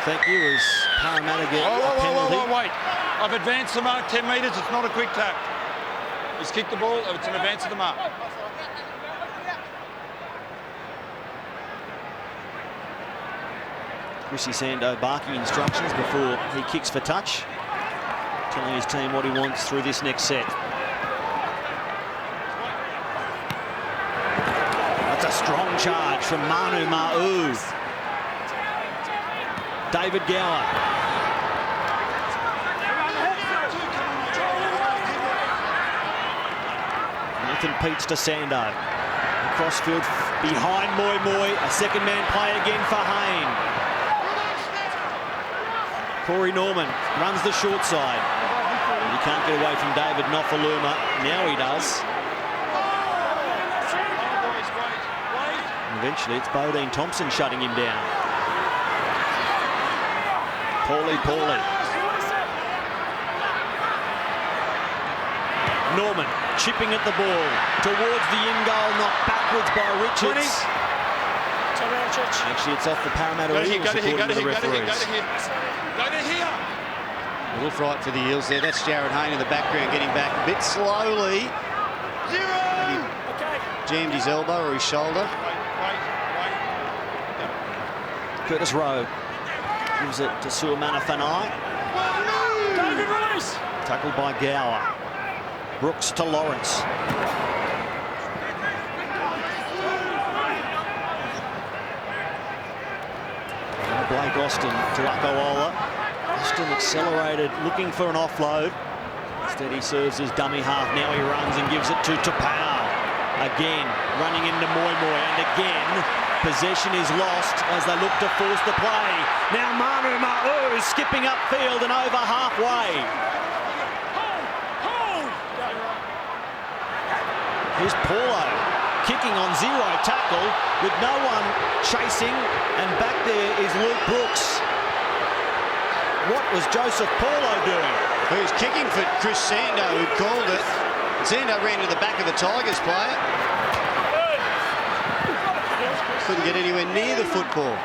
Thank you, as Parramatta get a penalty. Wait. I've advanced the mark 10 metres. It's not a quick tap. He's kicked the ball. It's an advance of the mark. Chrissy Sando barking instructions before he kicks for touch, telling his team what he wants through this next set. That's a strong charge from Manu Ma'u. David Gower. Nathan Peets to Sando. Crossfield behind Moi. A second man play again for Hayne. Corey Norman runs the short side. And he can't get away from David Nofaluma. Now he does. And eventually it's Bodine Thompson shutting him down. Paulie. Norman chipping at the ball towards the in goal, knocked backwards by Richards. Actually, it's off the Parramatta Eels, according to the referees. Go to here. A little fright for the Eels there. That's Jared Hayne in the background getting back a bit slowly. 0. jammed his elbow or his shoulder. Curtis Rowe gives it to Suamanafanai. David, release. Tackled by Gower. Brooks to Lawrence. Blake Austin to Akawola. Austin accelerated, looking for an offload. Instead he serves his dummy half. Now he runs and gives it to Tapau. Again, running into Moimoi, and again, possession is lost as they look to force the play. Now Manu Ma'u skipping upfield and over halfway. Here's Paulo kicking on zero tackle with no one chasing, and back there is Luke Brooks. What was Joseph Paulo doing? He was kicking for Chris Sando, who called it. Sando ran to the back of the Tigers player. Couldn't get anywhere near the football.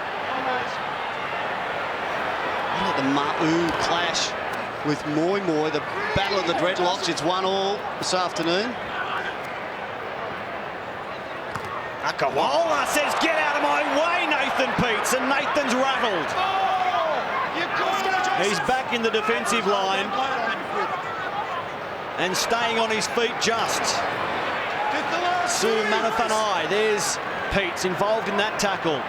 Look at the Ma'u clash with Moimoi, the battle of the dreadlocks. It's 1-1 this afternoon. Akawola says, get out of my way, Nathan Peets, and Nathan's rattled. He's back in the defensive line and staying on his feet just. Suamanafanai, there's Peets involved in that tackle.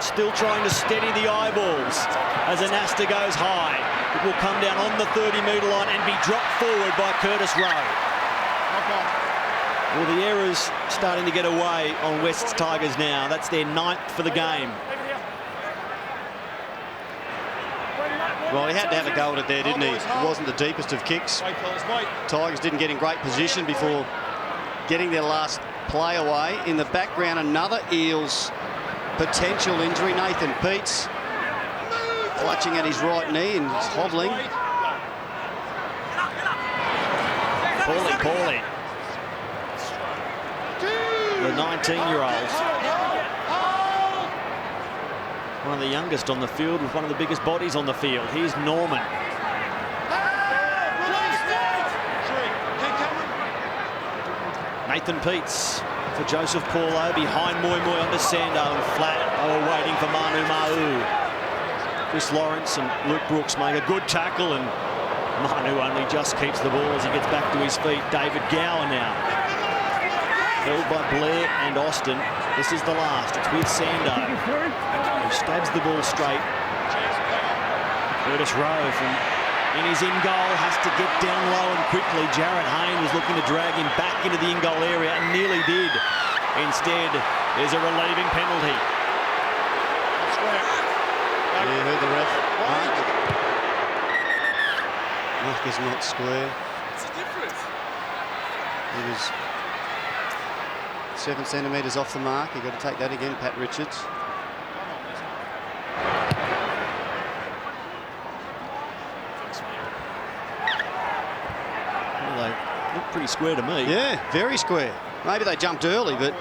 Still trying to steady the eyeballs as Anasta goes high. It will come down on the 30-metre line and be dropped forward by Curtis Rowe. Well, the error's starting to get away on West's Tigers now. That's their 9th for the game. Well, he had to have a go at it there, didn't he? It wasn't the deepest of kicks. Tigers didn't get in great position before getting their last play away. In the background, another Eels potential injury. Nathan Peets clutching at his right knee and hobbling. Paulie. The 19-year-old. One of the youngest on the field with one of the biggest bodies on the field. Here's Norman. Nathan Peets for Joseph Paulo. Behind Moimoi onto Sando and flat. They were waiting for Manu Ma'u. Chris Lawrence and Luke Brooks make a good tackle, and Manu only just keeps the ball as he gets back to his feet. David Gower now. Held by Blair and Austin. This is the last. It's with Sando, who stabs the ball straight. Curtis Rowe from in his in-goal has to get down low and quickly. Jarrett Hayne was looking to drag him back into the in-goal area and nearly did. Instead, there's a relieving penalty. Yeah, heard the ref. Mark is not square. What's the difference? It was 7 centimetres off the mark. You've got to take that again, Pat Richards. Well, they look pretty square to me. Yeah, very square. Maybe they jumped early, but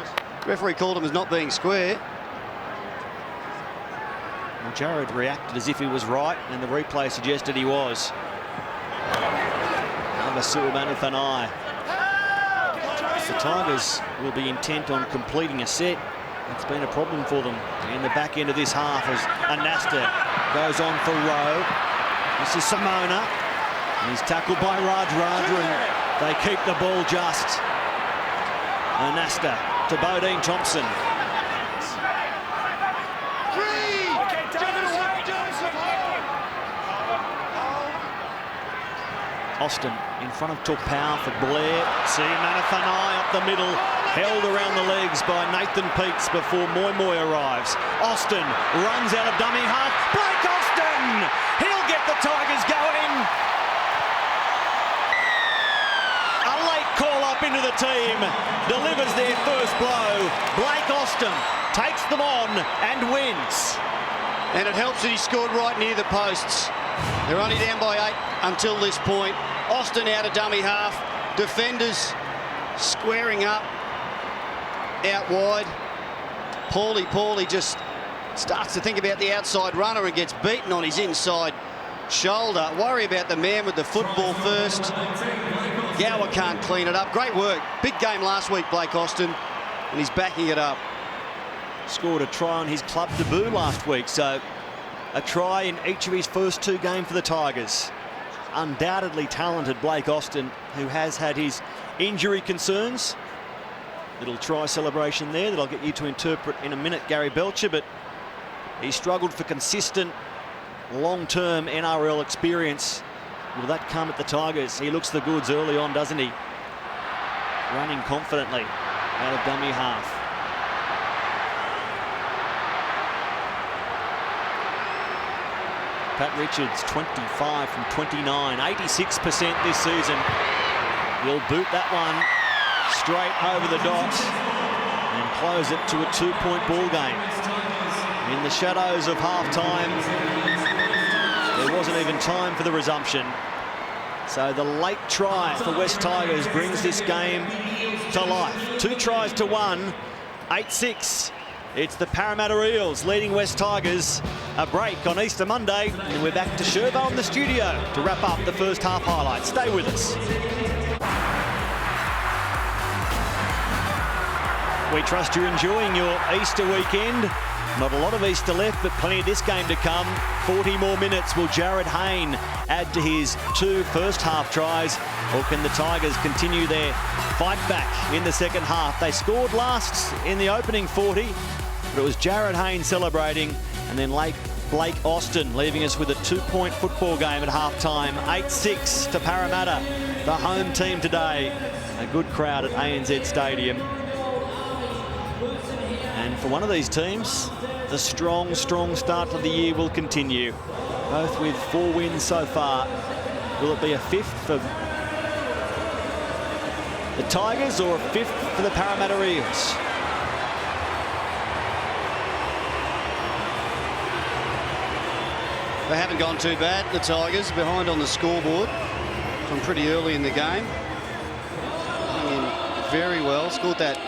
referee called him as not being square. Well, Jared reacted as if he was right, and the replay suggested he was. Number Suamanafanai. The Tigers will be intent on completing a set. It's been a problem for them in the back end of this half as Anasta goes on for Rowe. This is Simona. And he's tackled by Raj Raja, and they keep the ball just. Anasta to Bodine Thompson. Austin in front of Tupau for Blair. Suamanafanai up the middle, held around the legs by Nathan Peets before Moimoi arrives. Austin runs out of dummy half. Blake Austin! He'll get the Tigers going. A late call up into the team delivers their first blow. Blake Austin takes them on and wins. And it helps that he scored right near the posts. They're only down by 8 until this point. Austin out of dummy half. Defenders squaring up out wide. Paulie just starts to think about the outside runner and gets beaten on his inside shoulder. Worry about the man with the football first. Gower can't clean it up. Great work. Big game last week, Blake Austin. and he's backing it up. Scored a try on his club debut last week, so a try in each of his first 2 games for the Tigers. Undoubtedly talented Blake Austin, who has had his injury concerns. Little try celebration there that I'll get you to interpret in a minute, Gary Belcher, but he struggled for consistent long-term NRL experience. Will that come at the Tigers? He looks the goods early on, doesn't he? Running confidently out of dummy half. Pat Richards, 25 from 29, 86% this season. He'll boot that one straight over the dot and close it to a 2-point ball game. In the shadows of half-time, there wasn't even time for the resumption. So the late try for West Tigers brings this game to life. 2 tries to 1, 8-6. It's the Parramatta Eels leading West Tigers. A break on Easter Monday, and we're back to Sherbo in the studio to wrap up the first half highlights. Stay with us. We trust you're enjoying your Easter weekend. Not a lot of Easter left, but plenty of this game to come. 40 more minutes. Will Jared Hayne add to his 2 first half tries, or can the Tigers continue their fight back in the second half? They scored last in the opening 40, but it was Jared Hayne celebrating, and then Blake Austin leaving us with a 2-point football game at half-time. 8-6 to Parramatta, the home team today. A good crowd at ANZ Stadium. And for one of these teams, the strong start to the year will continue. Both with 4 wins so far. Will it be a 5th for the Tigers or a 5th for the Parramatta Eels? They haven't gone too bad, the Tigers, behind on the scoreboard from pretty early in the game. Hung in very well, scored that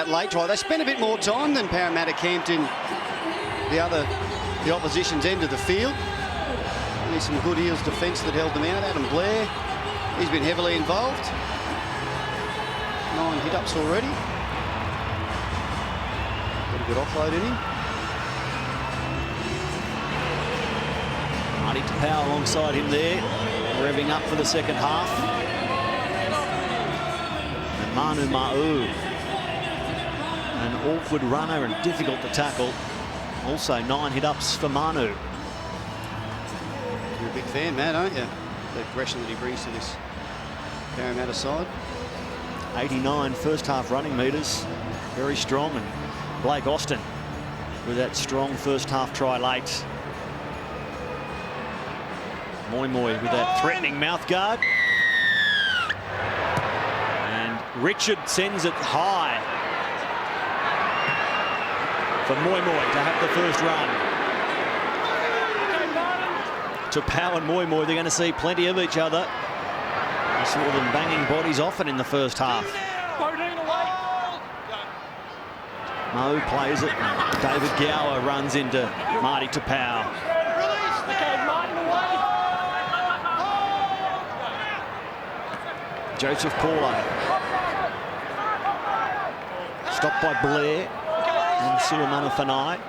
late try. They spent a bit more time than Parramatta camped in the opposition's end of the field. There's some good Eels defence that held them out. Adam Blair, he's been heavily involved. 9 hit-ups already. Got a good offload in him. Marty Tapau alongside him there, revving up for the second half. And Manu Ma'u, an awkward runner and difficult to tackle. Also 9 hit-ups for Manu. You're a big fan, Matt, aren't you? The aggression that he brings to this Parramatta side. 89 first half running metres, very strong. And Blake Austin with that strong first half try late. Moi with that threatening mouth guard. And Richard sends it high for Moi to have the first run. Tapau and Moi, they're going to see plenty of each other. I saw them banging bodies often in the first half. Mo plays it. David Gower runs into Marty Tapau. Joseph Paulo. Stopped by Blair and Sulemana Fanai.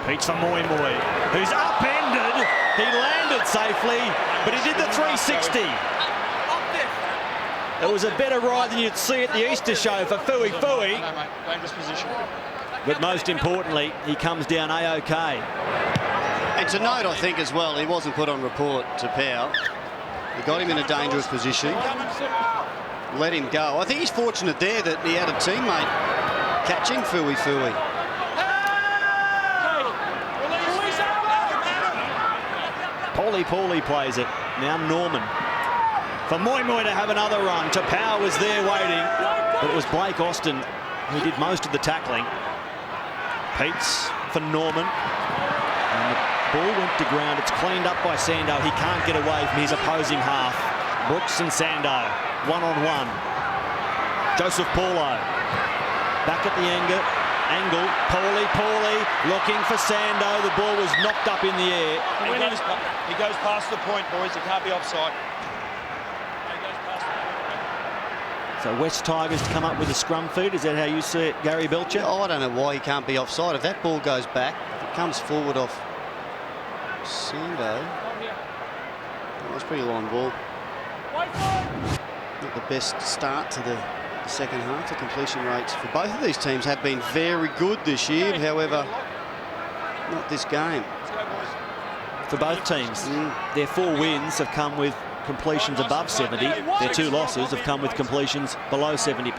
Peach for Moi, who's upended. He landed safely, but he did the 360. It was a better ride than you'd see at the Easter show for Fui. Dangerous position. But most importantly, he comes down A-OK. And to note, I think, as well, he wasn't put on report to Powell. He got him in a dangerous position. Let him go. I think he's fortunate there that he had a teammate catching Fui. Paulie plays it. Now Norman. For Moi to have another run. Tapau was there waiting, but it was Blake Austin who did most of the tackling. Peets for Norman. And the ball went to ground. It's cleaned up by Sando. He can't get away from his opposing half. Brooks and Sando, one-on-one. Joseph Paulo. Back at the angle. Paulie looking for Sando. The ball was knocked up in the air. He goes past the point, boys. It can't be offside. So West Tigers to come up with a scrum feed. Is that how you see it, Gary Belcher? Oh, I don't know why he can't be offside. If that ball goes back, it comes forward off Sando. That was a pretty long ball. Not the best start to the second half. The completion rates for both of these teams have been very good this year. However, not this game. For both teams, their 4 wins have come with completions above 70. Their 2 losses have come with completions below 70%.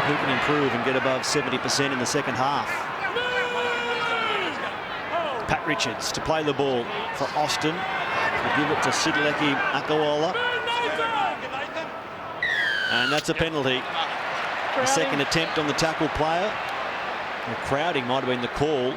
Who can improve and get above 70% in the second half? Pat Richards to play the ball for Austin. To give it to Sidleki Akawola. And that's a penalty. The second attempt on the tackle player. The crowding might have been the call.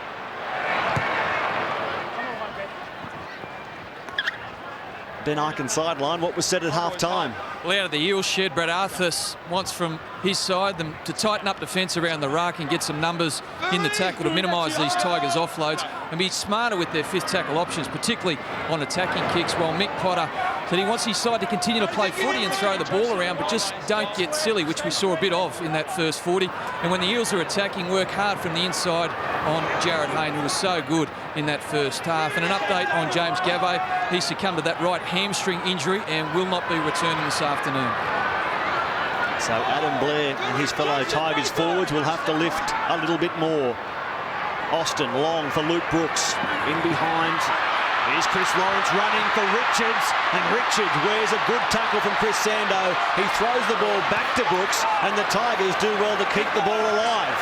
Ben Ikin sideline. What was said at half-time? Well, out of the Eels shed, Brad Arthur wants from his side them to tighten up defence around the ruck and get some numbers in the tackle to minimise these Tigers offloads and be smarter with their 5th tackle options, particularly on attacking kicks, while Mick Potter said he wants his side to continue to play footy and throw the ball around, but just don't get silly, which we saw a bit of in that first 40. And when the Eels are attacking, work hard from the inside on Jared Hayne, who was so good in that first half. And an update on James Gavay. He succumbed to that right hamstring injury and will not be returning this afternoon. So Adam Blair and his fellow Tigers forwards will have to lift a little bit more. Austin long for Luke Brooks. In behind is Chris Lawrence running for Richards. And Richards wears a good tackle from Chris Sando. He throws the ball back to Brooks and the Tigers do well to keep the ball alive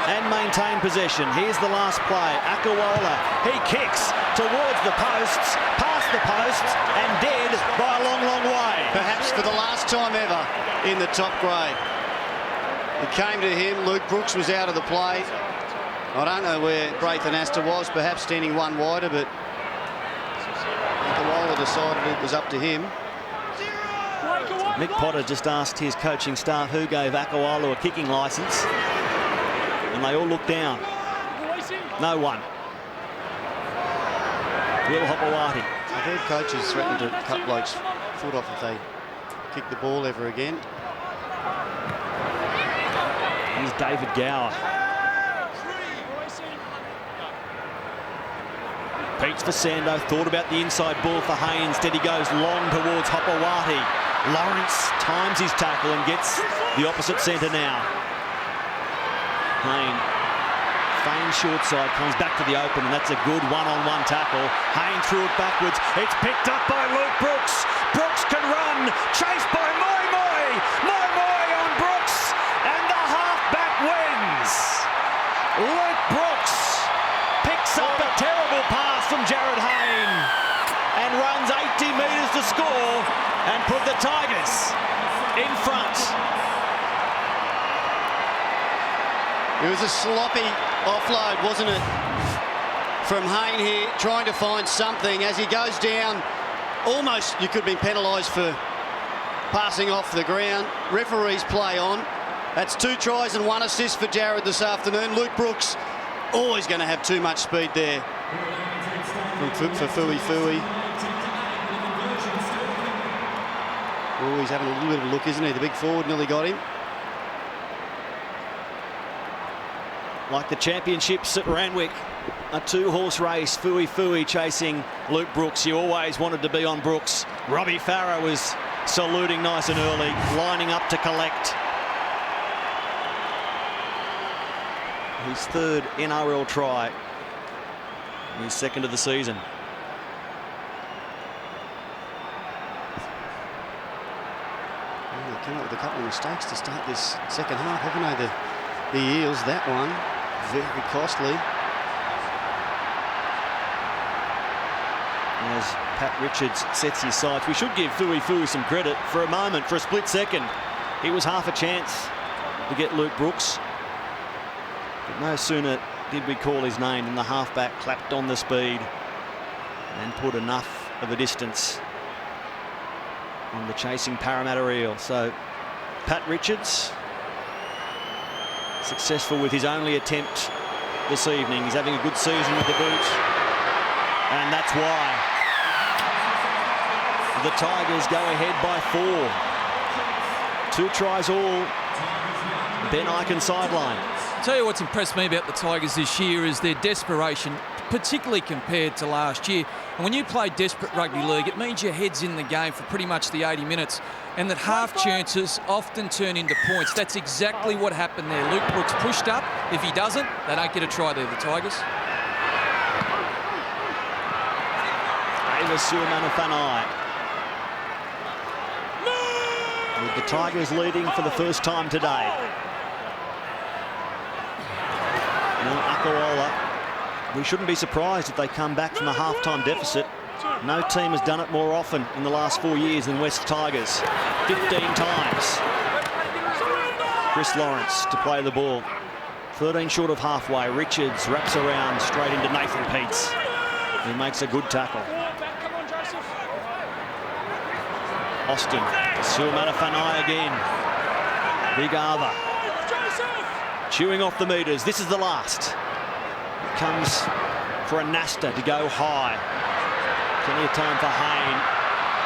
and maintain possession. Here's the last play. Akawola, he kicks towards the posts, past the posts and dead by a long, long way. Perhaps for the last time ever in the top grade. It came to him. Luke Brooks was out of the play. I don't know where Braithen Astor was, perhaps standing one wider, but Akawola decided it was up to him. Mick Potter just asked his coaching staff who gave Akawola a kicking licence. And they all looked down. No one. Will Hopewadi. I've heard coaches threaten to cut blokes' foot off if they kick the ball ever again. Here's David Gower. Peach for Sando. Thought about the inside ball for Hayne. Instead he goes long towards Hopewadi. Lawrence times his tackle and gets the opposite centre now. Hayne feigns short side, comes back to the open, and that's a good one-on-one tackle. Hayne threw it backwards. It's picked up by Luke Brooks. Brooks can run, chased by Moi Moi. Moi Moi on Brooks, and the halfback wins. Luke Brooks picks up a terrible pass from Jared Hayne and runs 80 metres to score and put the Tigers in front. It was a sloppy offload, wasn't it? From Hayne here, trying to find something as he goes down. Almost you could have been penalised for passing off the ground. Referees play on. That's 2 tries and 1 assist for Jared this afternoon. Luke Brooks always going to have too much speed there. For Fui Fui. Oh, he's having a little bit of a look, isn't he? The big forward nearly got him. Like the championships at Randwick, a 2-horse race. Fui Fui chasing Luke Brooks. You always wanted to be on Brooks. Robbie Farah was saluting nice and early, lining up to collect. His 3rd NRL try. His 2nd of the season. Well, they've come up with a couple of mistakes to start this second half, haven't they? The Eels, that one, very costly. As Pat Richards sets his sights, we should give Fui Fui some credit for a moment, for a split second. He was half a chance to get Luke Brooks. But no sooner did we call his name than the halfback clapped on the speed and put enough of a distance on the chasing Parramatta Eel. So Pat Richards successful with his only attempt this evening. He's having a good season with the boot, and that's why The Tigers go ahead by 4. 2 tries all. Ben Ikin sideline. I'll tell you what's impressed me about the Tigers this year is their desperation, particularly compared to last year. And when you play desperate rugby league, it means your head's in the game for pretty much the 80 minutes, and that half chances often turn into points. That's exactly what happened there. Luke Brooks pushed up. If he doesn't, they don't get a try there, the Tigers. Ava Suamanafanai. With the Tigers leading for the first time today. Now Akawola. We shouldn't be surprised if they come back from a half-time deficit. No team has done it more often in the last 4 years than West Tigers. 15 times. Chris Lawrence to play the ball. 13 short of halfway. Richards wraps around straight into Nathan Peets. He makes a good tackle. Austin. Suamanafanai again. Big Ava. Chewing off the metres. This is the last. It comes for a Nasta to go high. Plenty of time for Hayne.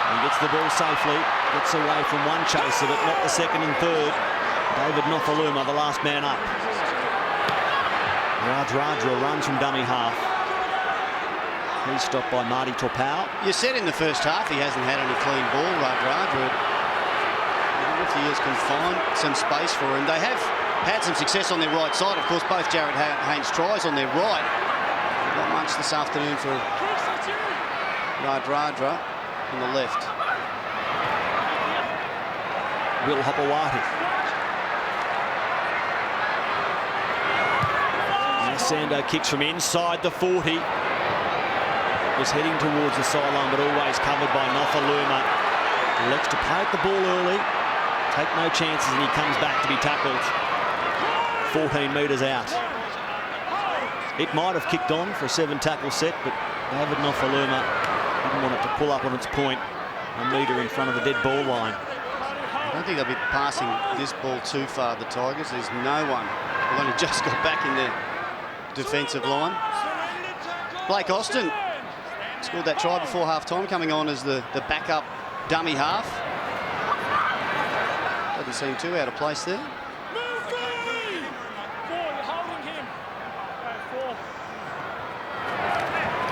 He gets the ball safely. Gets away from one chaser, but not the second and third. David Nofaluma, the last man up. Radradra runs from dummy half. He's stopped by Marty Topau. You said in the first half he hasn't had any clean ball, Radradra. I wonder if the Eels can find some space for him. They have had some success on their right side. Of course, both Jared Haynes tries on their right. Not much this afternoon for Radradra on the left. Will Hopewati. Now Sando kicks from inside the 40. Was heading towards the sideline, but always covered by Nofaluma. Elects to play at the ball early, take no chances, and he comes back to be tackled 14 metres out. It might have kicked on for a 7-tackle set, but David Nofaluma didn't want it to pull up on its point a metre in front of the dead ball line. I don't think they'll be passing this ball too far, the Tigers. There's no one. They've only just got back in their defensive line. Blake Austin scored that try before half-time, coming on as the backup dummy half. Doesn't seem too out of place there.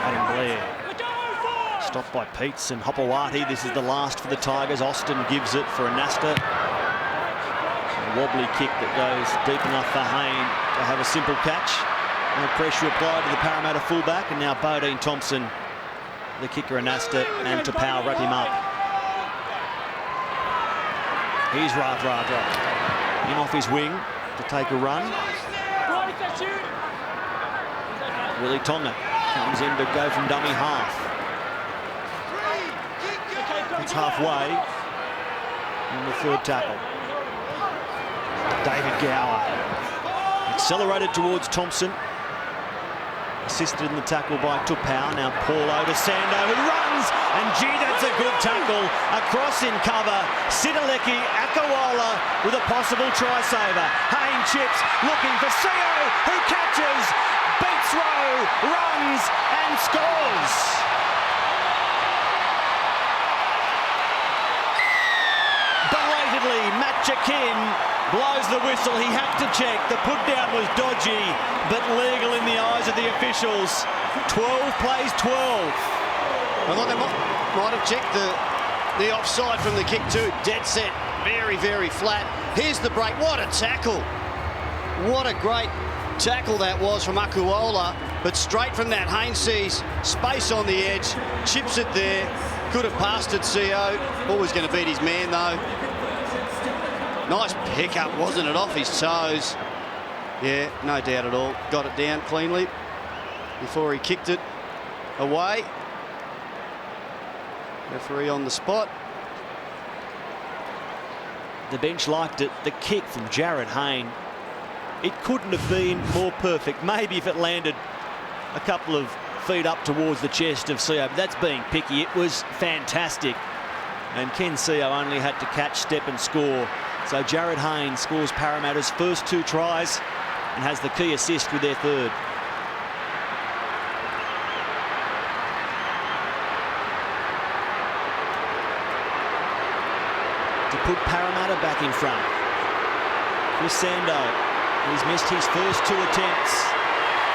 Adam Blair. Stopped by Peets and Hopewati. This is the last for the Tigers. Austin gives it for a Nasta. A wobbly kick that goes deep enough for Hayne to have a simple catch. No pressure applied to the Parramatta fullback, and now Bodine Thompson, the kicker, Anasta, and Topau wrap him up. Here's Radradra in off his wing to take a run. Willie Tonga comes in to go from dummy half. It's halfway in the third tackle. David Gower accelerated towards Thompson. Assisted in the tackle by Tupau. Now Paulo to Sando, who runs, and gee, that's a good tackle. Across in cover, Sidaleki, Akawola with a possible try saver. Hayne chips, looking for Seo, who catches, beats Rowe, runs and scores. Belatedly, Matt Jakin blows the whistle. He had to check. The put down was dodgy, but legal in the eyes of the officials. 12 plays 12. I thought they might have checked the offside from the kick too. Dead set, very, very flat. Here's the break. What a tackle. What a great tackle that was from Akuola. But straight from that, Haynes sees space on the edge, chips it there. Could have passed it, CO. Always going to beat his man though. Nice pickup, wasn't it, off his toes? Yeah, no doubt at all. Got it down cleanly before he kicked it away. Referee on the spot. The bench liked it. The kick from Jared Hayne, it couldn't have been more perfect. Maybe if it landed a couple of feet up towards the chest of CO, but that's being picky. It was fantastic. And Ken CO only had to catch, step and score. So Jared Hayne scores Parramatta's first 2 tries and has the key assist with their third. put Parramatta back in front. Chris Sando, he's missed his first 2 attempts.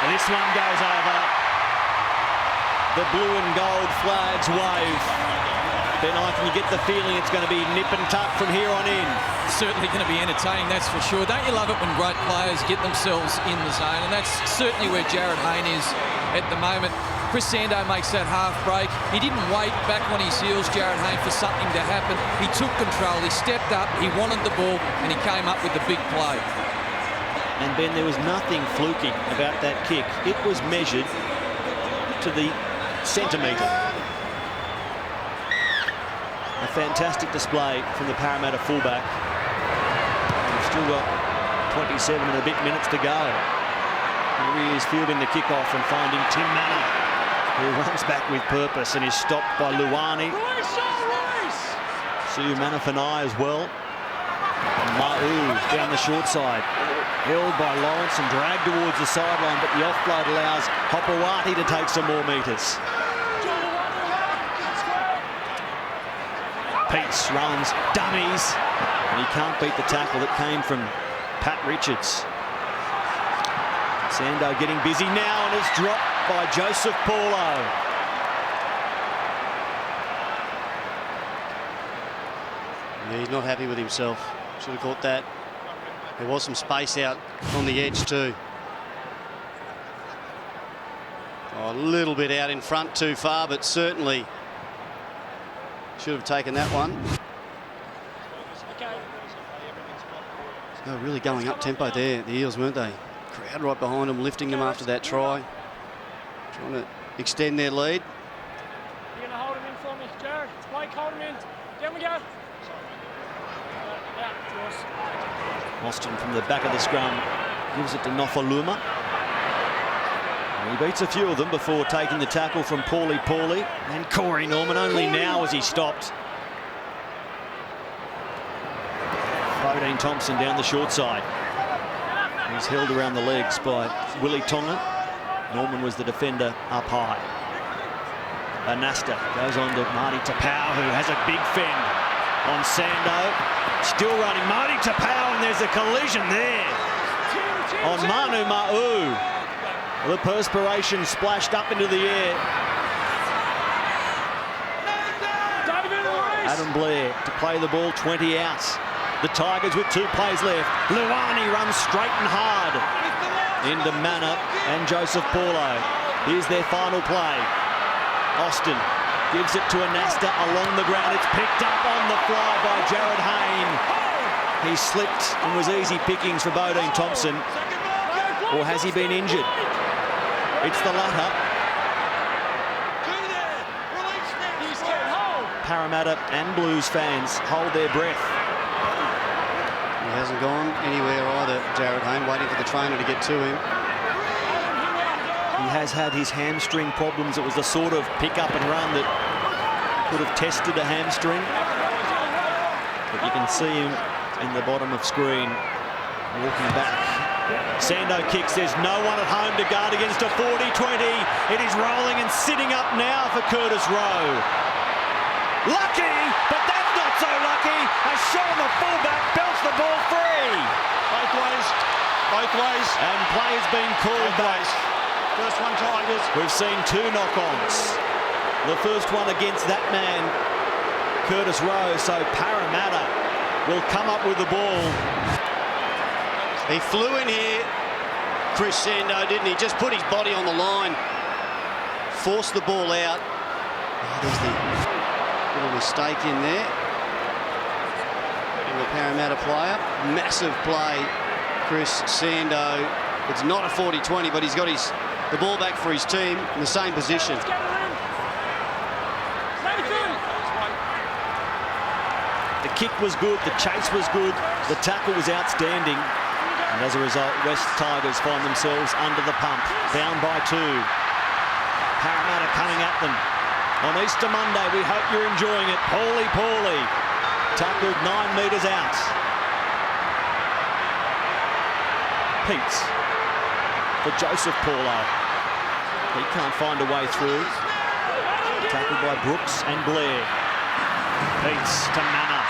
And this one goes over. The blue and gold flags wave. Ben Eichen, you get the feeling it's going to be nip and tuck from here on in. Certainly going to be entertaining, that's for sure. Don't you love it when great players get themselves in the zone? And that's certainly where Jared Hayne is at the moment. Chris Sando makes that half break. He didn't wait back on his heels, Jared Hayne, for something to happen. He took control, he stepped up, he wanted the ball, and he came up with the big play. And Ben, there was nothing fluky about that kick. It was measured to the centimetre. A fantastic display from the Parramatta fullback. We've still got 27 and a bit minutes to go. Here he is fielding the kickoff and finding Tim Manor, who runs back with purpose and is stopped by Luani. Siu Manafanai as well. And Ma'u down the short side. Held by Lawrence and dragged towards the sideline, but the offload allows Hopewati to take some more metres. Peace runs, dummies, and he can't beat the tackle that came from Pat Richards. Sando getting busy now, and it's dropped by Joseph Paulo. Yeah, he's not happy with himself. Should have caught that. There was some space out on the edge too. Oh, a little bit out in front too far, but certainly should have taken that one. They were really going up tempo there, the Eels, weren't they? Crowd right behind them, lifting them after that try. Trying to extend their lead. You're going to hold him in for me, Jared. Blake, hold him in. Down we go. Austin from the back of the scrum gives it to Nofaluma. And he beats a few of them before taking the tackle from Paulie. And Corey Norman only now as he stopped. Bodine Thompson down the short side. He's held around the legs by Willie Tonga. Norman was the defender up high. Anasta goes on to Marty Tapau, who has a big fend on Sando. Still running Marty Tapau, and there's a collision there on Manu Ma'u. The perspiration splashed up into the air. Adam Blair to play the ball 20 out. The Tigers with 2 plays left. Luani runs straight and hard into Mana and Joseph Paulo. Here's their final play. Austin gives it to Anasta along the ground. It's picked up on the fly by Jared Hayne. He slipped and was easy pickings for Bodine Thompson. Or has he been injured? It's the latter. Parramatta and Blues fans hold their breath. He hasn't gone anywhere either, Jared Hayne, waiting for the trainer to get to him. He has had his hamstring problems. It was the sort of pick up and run that could have tested a hamstring. But you can see him in the bottom of screen walking back. Sando kicks. There's no one at home to guard against a 40-20. It is rolling and sitting up now for Curtis Rowe. Lucky, but that's not so lucky. As Sean, the fullback, belts the ball free. Both ways. Both ways. And play has been called back. First one, Tigers. We've seen 2 knock-ons. The first one against that man, Curtis Rowe. So Parramatta will come up with the ball. He flew in here, Chris Sando, didn't he? Just put his body on the line. Forced the ball out. Oh, there's the little mistake in there. And the Parramatta player. Massive play, Chris Sando. It's not a 40-20, but he's got the ball back for his team in the same position. The kick was good, the chase was good, the tackle was outstanding. And as a result, West Tigers find themselves under the pump, down by 2. Parramatta coming at them. On Easter Monday, we hope you're enjoying it. Paulie tackled 9 metres out. Peets for Joseph Paulo. He can't find a way through. Tackled by Brooks and Blair. Peets to Mana.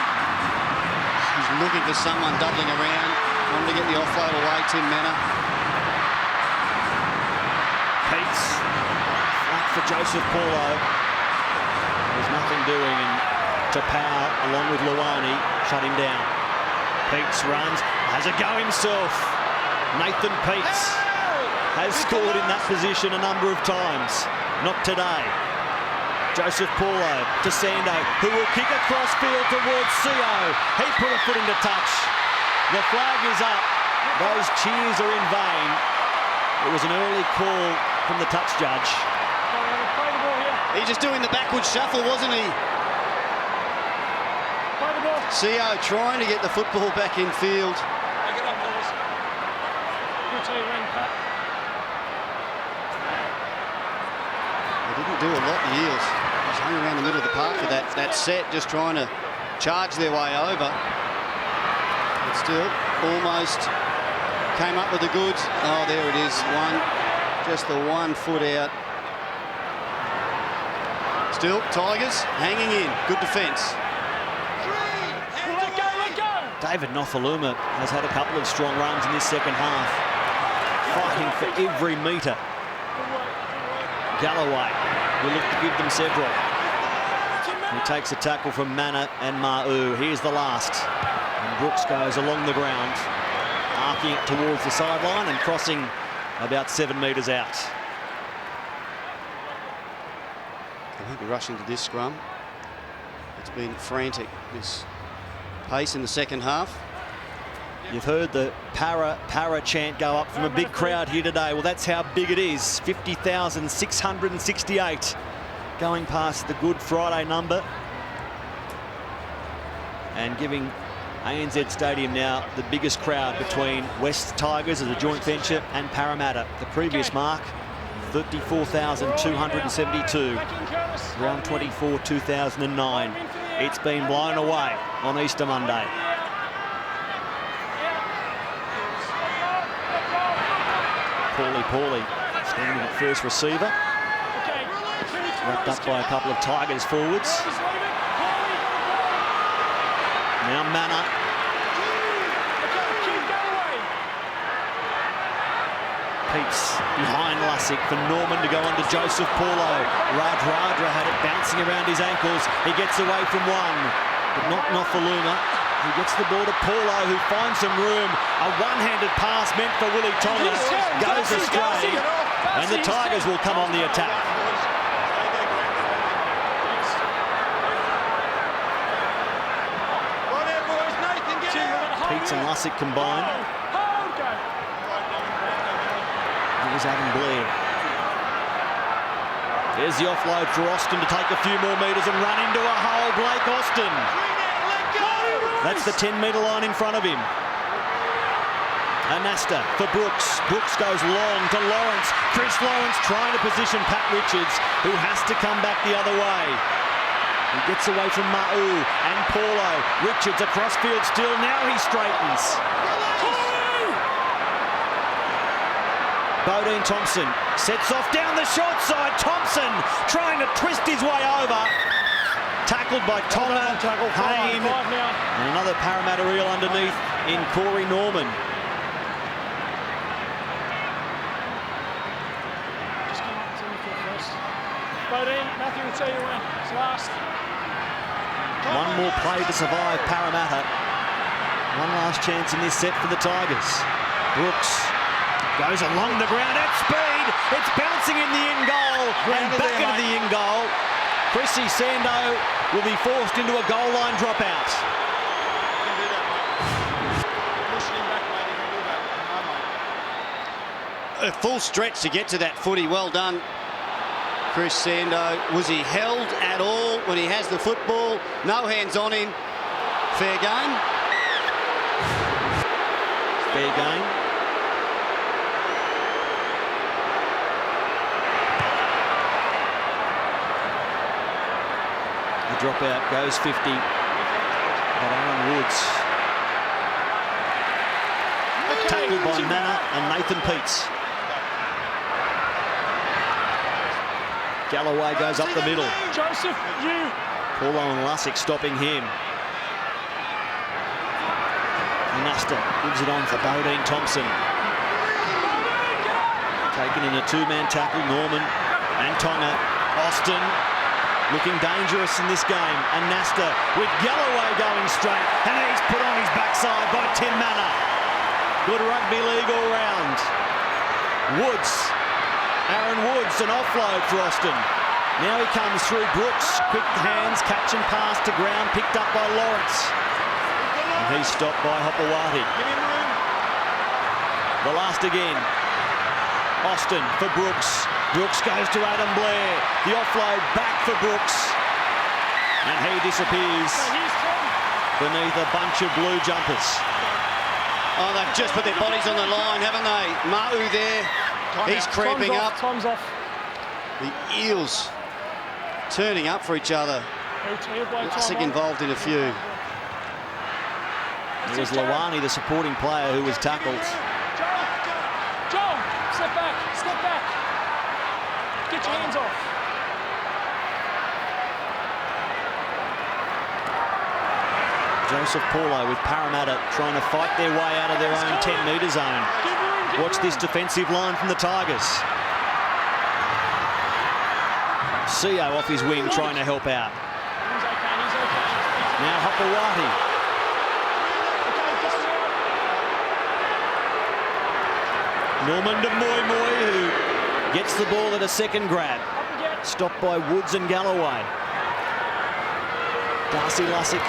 looking for someone doubling around. Wanted to get the offload away, Tim Manor. Peats. Flat for Joseph Paulo. There's nothing doing, and Tapau, along with Luani, shut him down. Peats runs, has a go himself. Nathan Peats has scored in that position a number of times. Not today. Joseph Paulo to Sando, who will kick across field towards Sio. He put a foot into touch. The flag is up. Those cheers are in vain. It was an early call from the touch judge. He's just doing the backward shuffle, wasn't he? Sio trying to get the football back in field. They didn't do a lot, the Eels. Just hung around the middle of the park for that set, just trying to charge their way over. But still, almost came up with the goods. Oh, there it is. Just the 1 foot out. Still, Tigers hanging in. Good defence. David Nofaluma has had a couple of strong runs in this second half. Fighting for every metre. Galloway will look to give them several. He takes a tackle from Mana and Ma'u. Here's the last. And Brooks goes along the ground, arcing it towards the sideline and crossing about 7 metres out. They won't be rushing to this scrum. It's been frantic, this pace in the second half. You've heard the para chant go up from a big crowd here today. Well, that's how big it is. 50,668 going past the Good Friday number. And giving ANZ Stadium now the biggest crowd between West Tigers as a joint venture and Parramatta. The previous mark, 34,272. Round 24, 2009. It's been blown away on Easter Monday. Pauly standing at first receiver. Wrapped up by a couple of Tigers forwards. Now Mana. Peats behind Lussick for Norman to go on to Joseph Paulo. Radradra had it bouncing around his ankles. He gets away from one, but not Nofaluma. He gets the ball to Paulo, who finds some room. A one-handed pass meant for Willie Thomas goes astray, and the Tigers will come on the attack. Peats and Lussick combined. Here's Adam Blair. There's the offload for Austin to take a few more metres and run into a hole. Blake Austin. That's the 10-metre line in front of him. Anasta for Brooks. Brooks goes long to Lawrence. Chris Lawrence trying to position Pat Richards, who has to come back the other way. He gets away from Ma'u and Paulo. Richards across field still. Now he straightens. Bodine Thompson sets off down the short side. Thompson trying to twist his way over. Tackled by Tonga, Hayne, and another Parramatta Eel underneath in Corey Norman. Just come up to me first. Bodine, Matthew will tell you when. It's last. One more play to survive Parramatta. One last chance in this set for the Tigers. Brooks goes along the ground at speed. It's bouncing in the in goal and back into the in goal. Chrissy Sando will be forced into a goal line dropout. A full stretch to get to that footy. Well done, Chris Sando. Was he held at all when he has the football? No hands on him. Fair game. Fair game. The dropout goes 50. But Aaron Woods. Tackled by Mana and Nathan Peats. Galloway goes up the middle. Joseph, you. Paulo and Lussick stopping him. Nasta gives it on for Bodine Thompson. Taken in a two-man tackle, Norman and Tonga. Austin looking dangerous in this game. And Nasta with Galloway going straight. And he's put on his backside by Tim Manor. Good rugby league all round. Woods. Aaron Woods, an offload for Austin. Now he comes through Brooks. Quick hands, catch and pass to ground, picked up by Lawrence. And he's stopped by Hopewadi. The last again. Austin for Brooks. Brooks goes to Adam Blair. The offload back for Brooks. And he disappears beneath a bunch of blue jumpers. Oh, they've just put their bodies on the line, haven't they? Ma'u there. He's creeping up. Time's off. The Eels turning up for each other. Lussick involved in a few. It was Lawani, the supporting player, who was tackled. Joel, step back, step back. Get your hands off. Joseph Paulo with Parramatta trying to fight their way out of their own 10-metre zone. Watch this defensive line from the Tigers. Sio off his wing trying to help out. He's okay. Now Hopewadi. Norman de Moi, who gets the ball at a second grab. Stopped by Woods and Galloway. Darcy Lussick.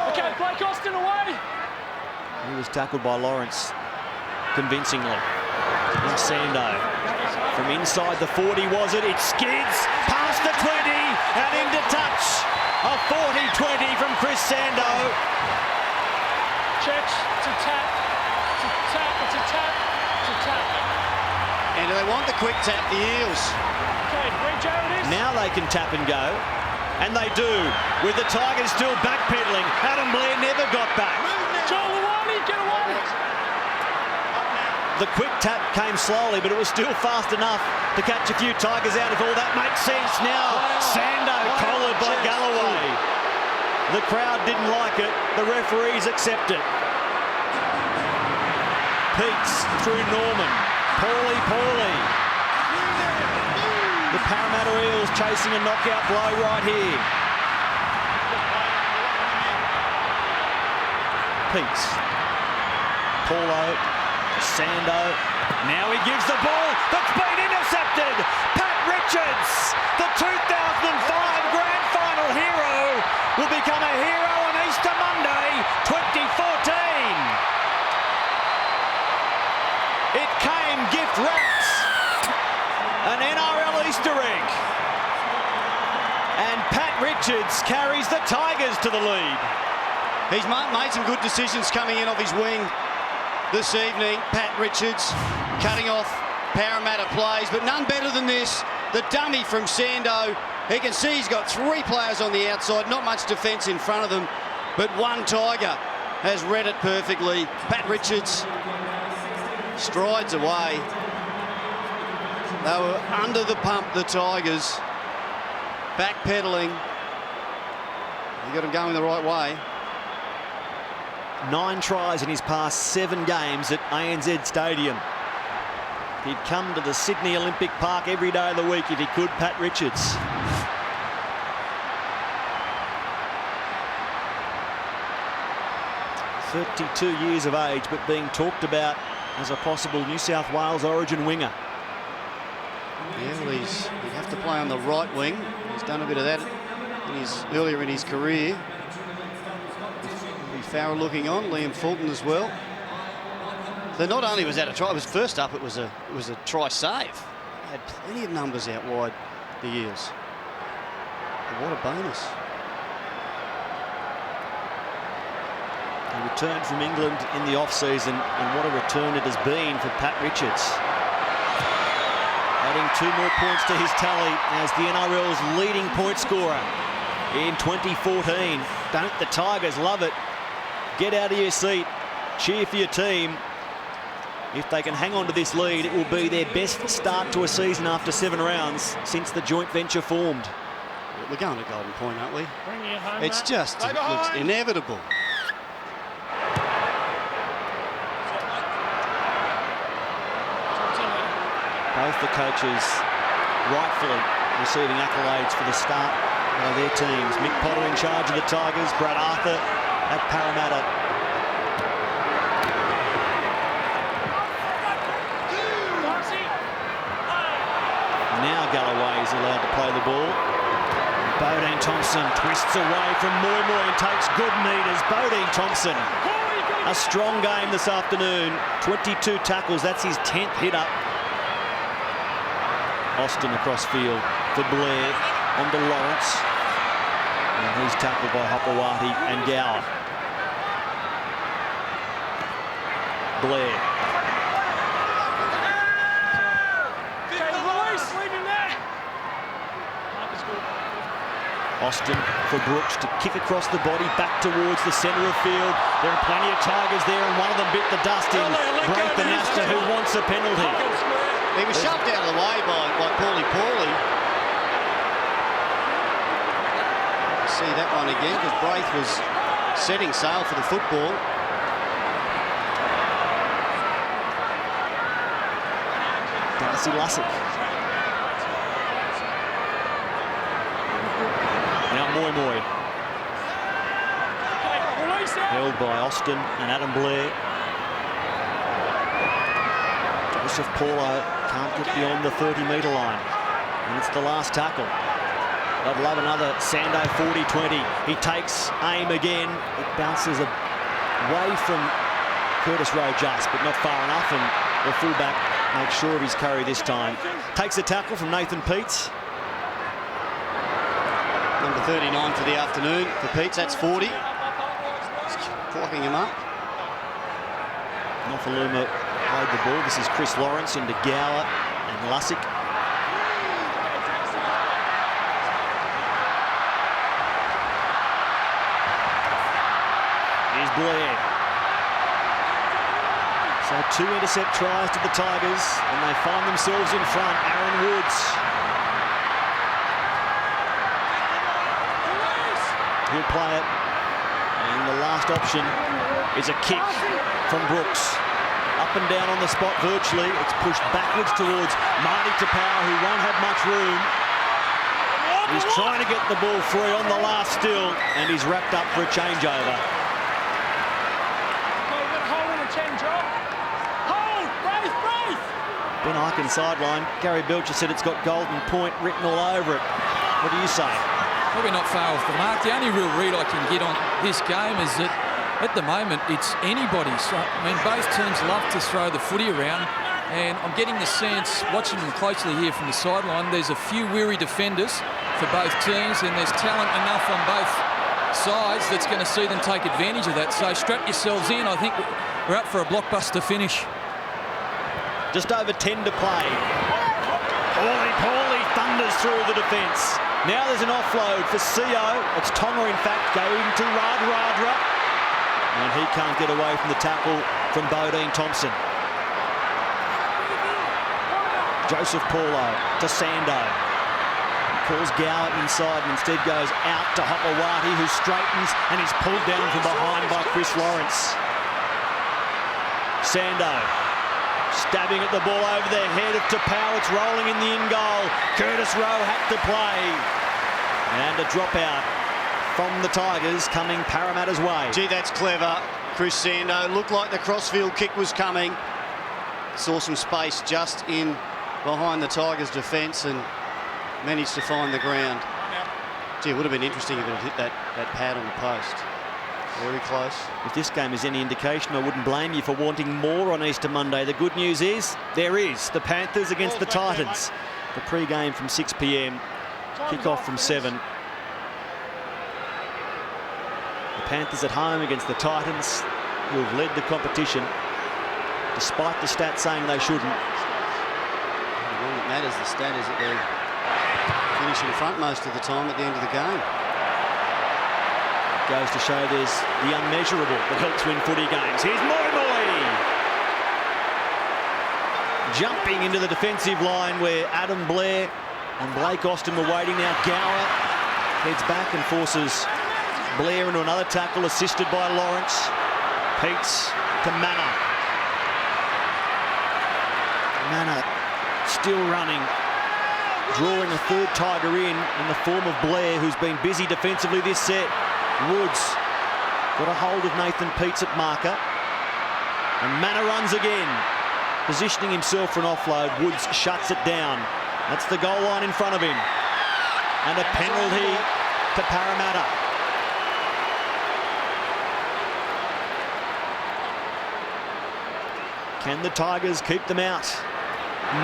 Okay, Blake Austin away. He was tackled by Lawrence convincingly. Now Sando. From inside the 40 was it? It skids past the 20 and into touch. A 40-20 from Chris Sando. Checks, it's a tap. It's a tap, it's a tap, it's a tap. And do they want the quick tap, the Eels? Okay, where Jared is. Now they can tap and go. And they do, with the Tigers still backpedaling. Adam Blair never got back. Joel Lawani, get away. The quick tap came slowly, but it was still fast enough to catch a few Tigers out, if all that makes sense. Now, Sando collared by Galloway. The crowd didn't like it. The referees accept it. Peets through Norman. Paulie. The Parramatta Eels chasing a knockout blow right here. Peets. Paulo. Sando. Now he gives the ball that's been intercepted. Pat Richards, the 2005 Grand Final hero, will become a hero on Easter Monday 2014. It came gift wrapped. An NRL Easter egg. And Pat Richards carries the Tigers to the lead. He's made some good decisions coming in off his wing this evening. Pat Richards cutting off Parramatta plays, but none better than this. The dummy from Sando. He can see he's got three players on the outside, not much defence in front of them, but one Tiger has read it perfectly. Pat Richards strides away. They were under the pump, the Tigers. Backpedaling. You got them going the right way. 9 tries in his past 7 games at ANZ Stadium. He'd come to the Sydney Olympic Park every day of the week if he could, Pat Richards. "32 years of age, but being talked about as a possible New South Wales origin winger." Yeah, well, he'd have to play on the right wing. He's done a bit of that earlier in his career. Farrell looking on, Liam Fulton as well. So not only was that a try, it was first up, it was a try save. Had plenty of numbers out wide, the Eels. And what a bonus. He returned from England in the off-season, and what a return it has been for Pat Richards. Adding 2 more points to his tally as the NRL's leading point scorer in 2014. Don't the Tigers love it? Get out of your seat, cheer for your team. If they can hang on to this lead, it will be their best start to a season after 7 rounds since the joint venture formed. We're going to Golden Point, aren't we? Bring it home, It's Matt. just, it looks inevitable. Both the coaches rightfully receiving accolades for the start of their teams. Mick Potter in charge of the Tigers, Brad Arthur at Parramatta. Now Galloway is allowed to play the ball. Bodine Thompson twists away from Moy and takes good meters. Bodine Thompson, a strong game this afternoon. 22 tackles, that's his 10th hit up. Austin across field for Blair, onto Lawrence. And he's tackled by Hopewati and Gower. Blair. Austin for Brooks to kick across the body back towards the centre of field. There are plenty of Tigers there, and one of them bit the dust in. Braithen Astor, who wants a penalty. He was shoved out of the way by Paulie. See that one again, because Braith was setting sail for the football. Darcy Lussick. Now Moy. Held by Austin and Adam Blair. Joseph Paulo can't get beyond the 30-metre line. And it's the last tackle. I'd love another Sando 40-20. He takes aim again. It bounces away from Curtis Rowe just, but not far enough. And the fullback makes sure of his carry this time. Takes a tackle from Nathan Peets. Number 39 for the afternoon for Peets, that's 40. Clocking him up. Nofaluma played the ball. This is Chris Lawrence into Gower and Lussick. Here's Blair. So 2 intercept tries to the Tigers, and they find themselves in front. Aaron Woods. He'll play it, and the last option is a kick from Brooks. Up and down on the spot virtually. It's pushed backwards towards Marty Tapau, who won't have much room. He's trying to get the ball free on the last still, and he's wrapped up for a changeover. Ben Eichen sideline. Gary Belcher said it's got Golden Point written all over it. What do you say? Probably not far off the mark. The only real read I can get on this game is that at the moment it's anybody's. I mean, both teams love to throw the footy around, and I'm getting the sense, watching them closely here from the sideline, there's a few weary defenders for both teams, and there's talent enough on both sides that's going to see them take advantage of that. So strap yourselves in. I think we're up for a blockbuster finish. Just over 10 to play. Paulie thunders through the defence. Now there's an offload for CO. It's Tonga, in fact, going to Radradra. And he can't get away from the tackle from Bodine Thompson. Joseph Paulo to Sando. Calls Gower inside and instead goes out to Hopewati, who straightens and is pulled down from behind by Chris Lawrence. Sando stabbing at the ball over the head of Tapau. It's rolling in the in goal. Curtis Rowe had to play. And a dropout from the Tigers coming Parramatta's way. Gee, that's clever. Chris Sando looked like the crossfield kick was coming. Saw some space just in behind the Tigers' defence and managed to find the ground. Gee, it would have been interesting if it had hit that pad on the post. Very close. If this game is any indication, I wouldn't blame you for wanting more on Easter Monday. The good news is, there is. The Panthers against the Titans. The pre-game from 6 p.m. Kick-off from 7. The Panthers at home against the Titans, who have led the competition, despite the stats saying they shouldn't. The one that matters, the stat is that they finish in front most of the time at the end of the game. Goes to show there's the unmeasurable that helps win footy games. Here's Moy. Jumping into the defensive line where Adam Blair and Blake Austin were waiting. Now Gower heads back and forces Blair into another tackle, assisted by Lawrence. Peets to Manor. Manor still running. Drawing a third Tiger in the form of Blair, who's been busy defensively this set. Woods got a hold of Nathan Peats at marker. And Manna runs again, positioning himself for an offload. Woods shuts it down. That's the goal line in front of him. And a penalty to Parramatta. Can the Tigers keep them out?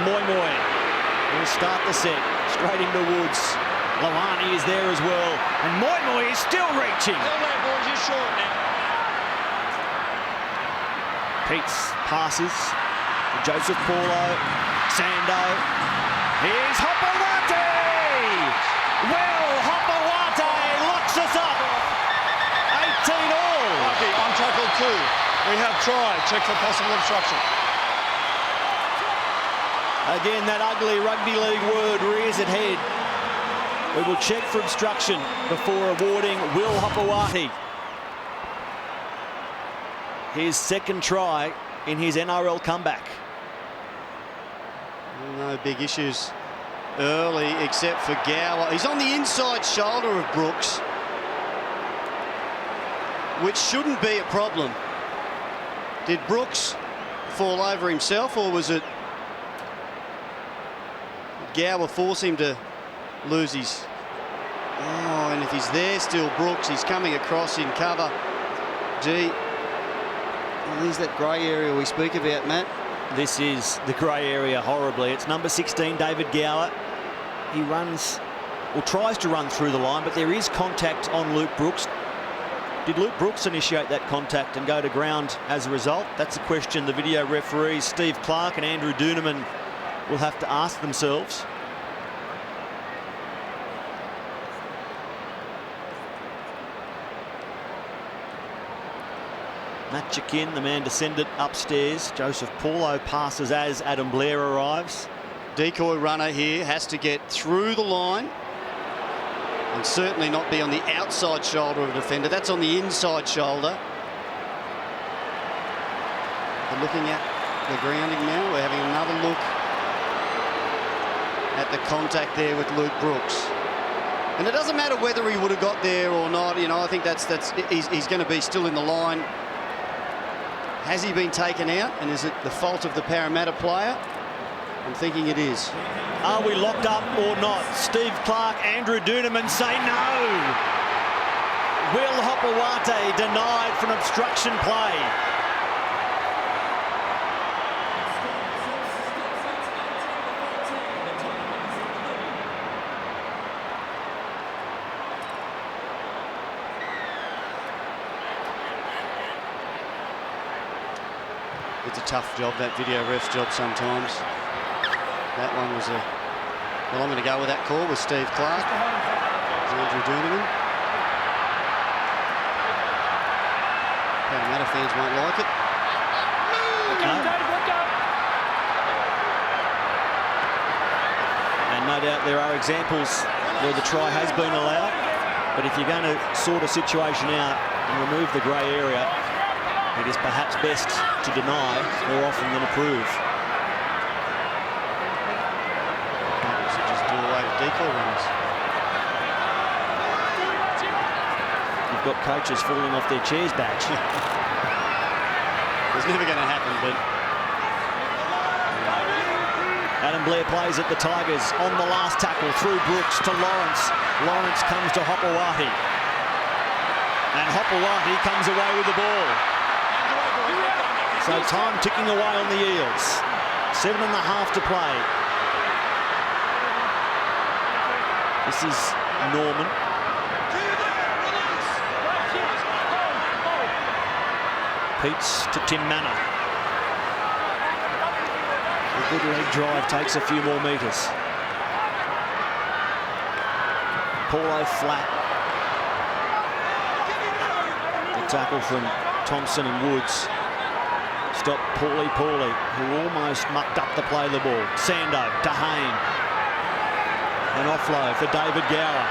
Moi will start the set. Straight into Woods. Lawani is there as well. And Moi is still reaching. Peats passes to Joseph Paulo. Sando. Here's Hopewate! Will Hopewate locks us up. 18 all. Okay, on tackle 2. We have tried. Check for possible obstruction. Again, that ugly rugby league word rears its head. We will check for obstruction before awarding Will Hopewate his second try in his NRL comeback. No big issues early except for Gower. He's on the inside shoulder of Brooks, which shouldn't be a problem. Did Brooks fall over himself, or was it Gower force him to lose his... Oh, and if he's there still, Brooks, he's coming across in cover. Gee, well, there's that grey area we speak about, Matt. This is the grey area horribly. It's number 16, David Gower. He runs, or tries to run through the line, but there is contact on Luke Brooks. Did Luke Brooks initiate that contact and go to ground as a result? That's a question the video referees Steve Clark and Andrew Doonerman will have to ask themselves. Matt Chikin, the man descended upstairs. Joseph Paulo passes as Adam Blair arrives. Decoy runner here has to get through the line and certainly not be on the outside shoulder of a defender. That's on the inside shoulder. We're looking at the grounding now. We're having another look at the contact there with Luke Brooks. And it doesn't matter whether he would have got there or not. You know, I think he's going to be still in the line. Has he been taken out, and is it the fault of the Parramatta player? I'm thinking it is. Are we locked up or not? Steve Clark, Andrew Doonerman say no. Will Hopewate denied for an obstruction play. It's a tough job, that video ref's job sometimes. That one was a... Well, I'm going to go with that call with Steve Clark. Andrew Doonerman. Parramatta fans won't like it. And no doubt there are examples where the try has been allowed. But if you're going to sort a situation out and remove the grey area, it is perhaps best to deny more often than approve. Just do away with decoy runners. You've got coaches falling off their chairs badge. It's never going to happen, but... Adam Blair plays at the Tigers on the last tackle through Brooks to Lawrence. Lawrence comes to Hopewate. And Hopewate comes away with the ball. So time ticking away on the Eels. 7.5 to play. This is Norman. Peats to Tim Manna. A good leg drive takes a few more metres. Paulo flat. The tackle from Thompson and Woods. Stop Paulie, who almost mucked up the play of the ball. Sando to Hayne. An offload for David Gower.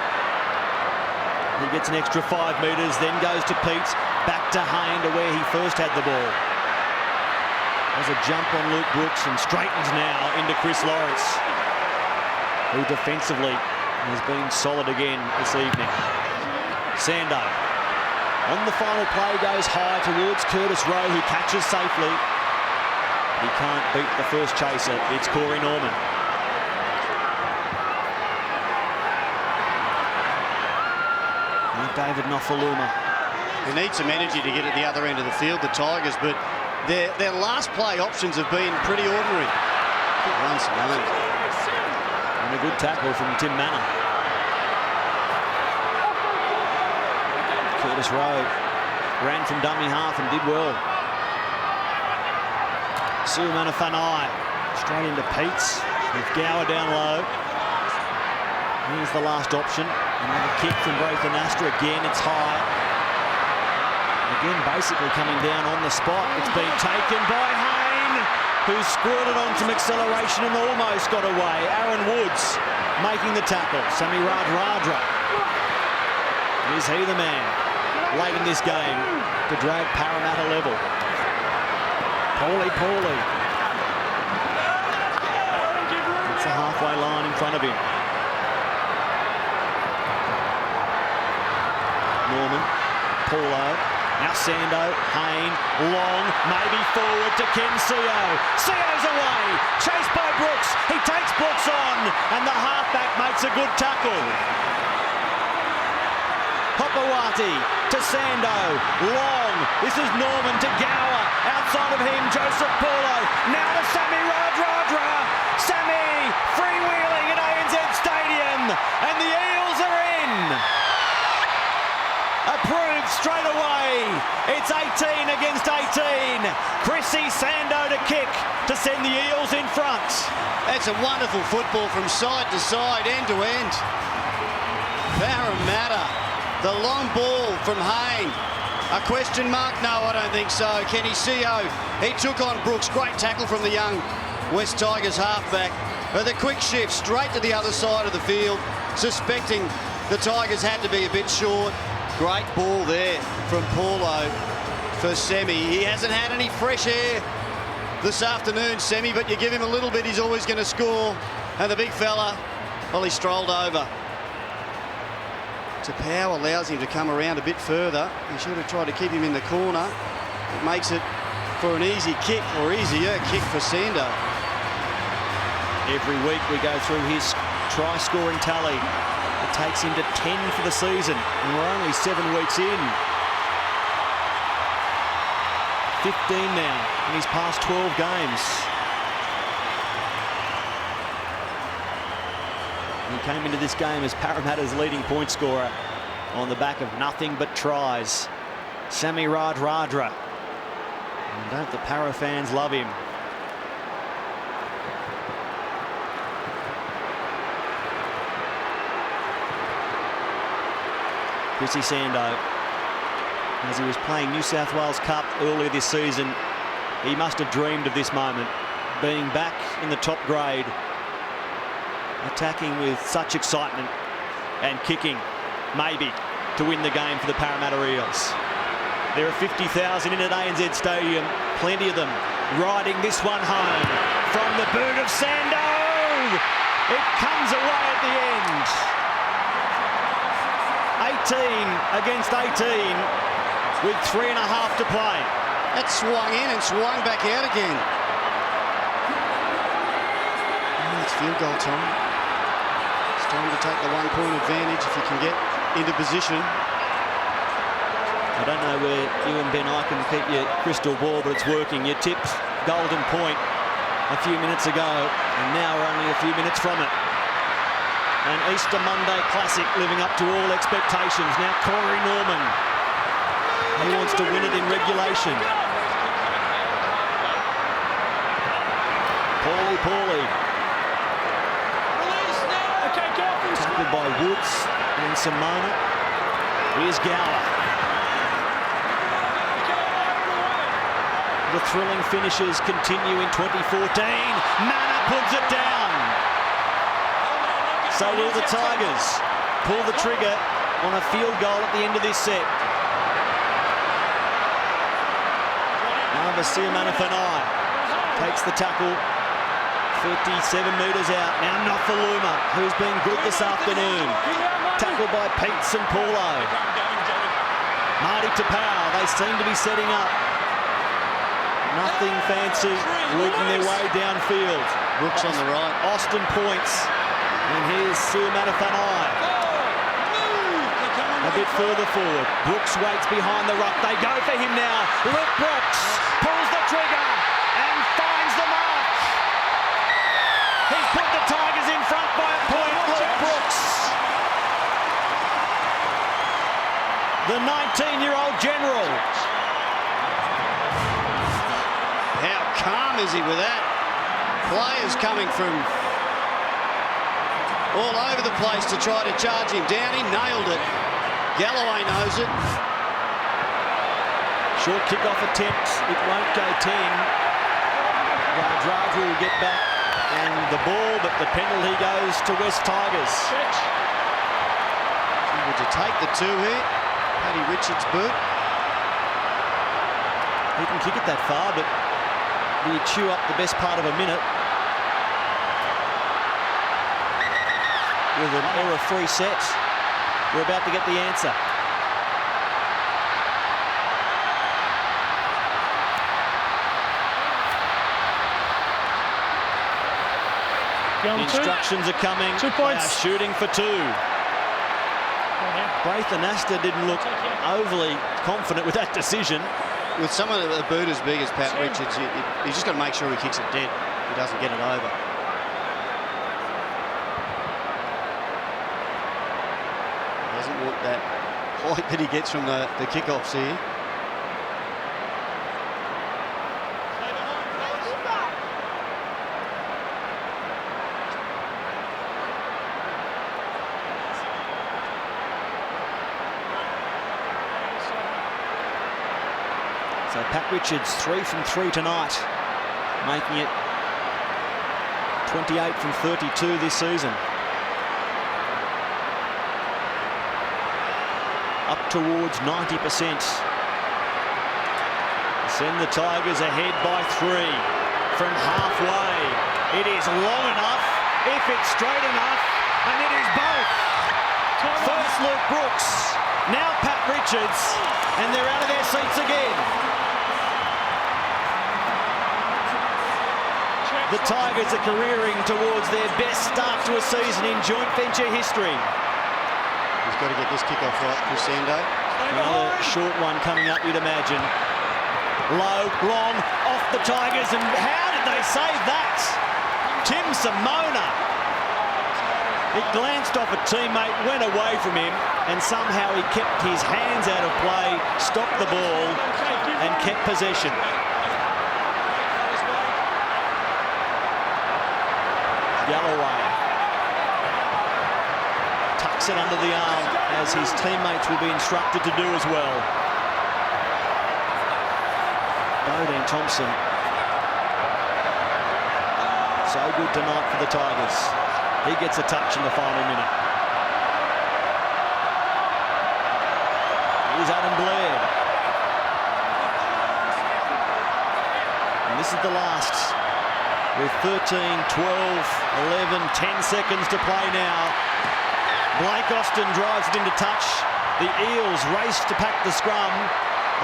He gets an extra 5 metres, then goes to Peats. Back to Hayne to where he first had the ball. Has a jump on Luke Brooks and straightens now into Chris Lawrence, who defensively has been solid again this evening. Sando on the final play goes high towards Curtis Rowe, who catches safely. He can't beat the first chaser. It's Corey Norman. And David Nofaluma. They need some energy to get at the other end of the field, the Tigers, but their last play options have been pretty ordinary. Good run, Simone. And a good tackle from Tim Manor. Curtis Rowe ran from dummy half and did well. Suamanafanai straight into Peets with Gower down low. Here's the last option. Another kick from Braithen Astor. Again, it's high. Again, basically coming down on the spot. It's been taken by Hayne, who squirted on some acceleration and almost got away. Aaron Woods making the tackle. Sami Radradra. Is he the man late in this game to drag Parramatta level? Paulie. It's a halfway line in front of him. Norman, Paulo, now Sando, Hayne, long, maybe forward to Ken Sio. Sio's away, chased by Brooks. He takes Brooks on, and the halfback makes a good tackle. Hopewati to Sando, long. This is Norman to Gower. Outside of him, Joseph Paulo. Now to Sami Radradra. Sami freewheeling at ANZ Stadium, and the Eels are in. Approved straight away. It's 18 against 18. Chrissy Sando to kick to send the Eels in front. That's a wonderful football from side to side, end to end. Parramatta. The long ball from Hayne. A question mark? No, I don't think so. Kenny Sio, he took on Brooks. Great tackle from the young West Tigers halfback. But the quick shift straight to the other side of the field, suspecting the Tigers had to be a bit short. Great ball there from Paulo for Semi. He hasn't had any fresh air this afternoon, Semi, but you give him a little bit, he's always going to score. And the big fella, well, he strolled over. Tapau allows him to come around a bit further. He should have tried to keep him in the corner. It makes it for an easy kick, or easier kick for Sando. Every week we go through his try-scoring tally. It takes him to 10 for the season, and we're only 7 weeks in. 15 now in his past 12 games. He came into this game as Parramatta's leading point scorer on the back of nothing but tries. Sami Radradra. And don't the Parra fans love him? Chrissy Sando, as he was playing New South Wales Cup earlier this season, he must have dreamed of this moment, being back in the top grade, attacking with such excitement and kicking, maybe, to win the game for the Parramatta Eels. There are 50,000 in at ANZ Stadium, plenty of them riding this one home. From the boot of Sando, it comes away at the end. 18 against 18 with 3.5 to play. That swung in and swung back out again. Oh, it's field goal time. It's time to take the 1-point advantage if you can get into position. I don't know where you and Ben I can keep your crystal ball, but it's working. You tipped golden point a few minutes ago, and now we're only a few minutes from it. An Easter Monday classic living up to all expectations. Now Corey Norman. He wants to win it in regulation. Paulie. Tackled by Woods and Simona. Here's Gower. The thrilling finishes continue in 2014. Mana puts it down. So will the Tigers pull the trigger on a field goal at the end of this set. Now Vasia Manafanai takes the tackle. 57 metres out. Now Nofaluma, who's been good this afternoon. Tackled by Peets and Paulo. Marty Tapau, they seem to be setting up. Nothing fancy, working their way downfield. Brooks on the right. Austin points. And here's Suamatafanai. A bit further forward. Brooks waits behind the ruck. They go for him now. Luke Brooks pulls the trigger and finds the mark. He's put the Tigers in front by a point. Luke Brooks. The 19-year-old general. How calm is he with that? Players coming from all over the place to try to charge him down. He nailed it. Galloway knows it. Short kick-off attempt. It won't go 10. Radraju will get back and the ball, but the penalty goes to West Tigers. Would you take the two here? Paddy Richards' boot. He can kick it that far, but will you chew up the best part of a minute with an error-free set? We're about to get the answer. Instructions are coming. 2 points. They are shooting for 2. Braithen Astor didn't look overly confident with that decision. With someone with a boot as big as Pat Richards, you just got to make sure he kicks it dead. He doesn't get it over. He doesn't want that height that he gets from the kickoffs here. So Pat Richards 3 from 3 tonight, making it 28 from 32 this season. Up towards 90%. Send the Tigers ahead by 3 from halfway. It is long enough, if it's straight enough, and it is both. First Luke Brooks, now Pat Richards, and they're out of their seats again. The Tigers are careering towards their best start to a season in joint venture history. He's got to get this kickoff right, Crucendo. Another short one coming up, you'd imagine. Low, long, off the Tigers, and how did they save that? Tim Simona. It glanced off a teammate, went away from him, and somehow he kept his hands out of play, stopped the ball, and kept possession. Galloway tucks it under the arm, as his teammates will be instructed to do as well. Bodine Thompson. So good tonight for the Tigers. He gets a touch in the final minute. Here's Adam Blair. And this is the last. With 13, 12, 11, 10 seconds to play now. Blake Austin drives it into touch. The Eels race to pack the scrum.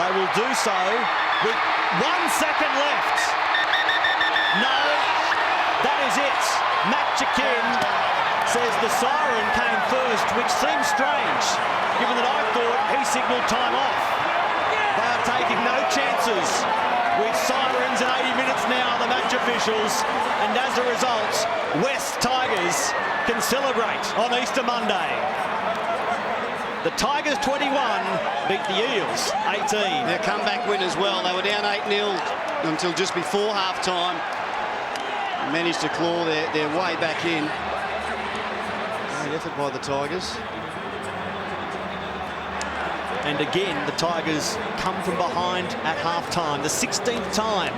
They will do so with 1 second left. No, that is it. Matt Chicken says the siren came first, which seems strange, given that I thought he signalled time off. They are taking no chances with sirens in 80 minutes now, the match officials, and as a result, West Tigers can celebrate on Easter Monday. The Tigers 21 beat the Eels 18. Their comeback win as well. They were down 8-0 until just before half-time. Managed to claw their way back in. Great effort by the Tigers. And again, the Tigers come from behind at half-time. The 16th time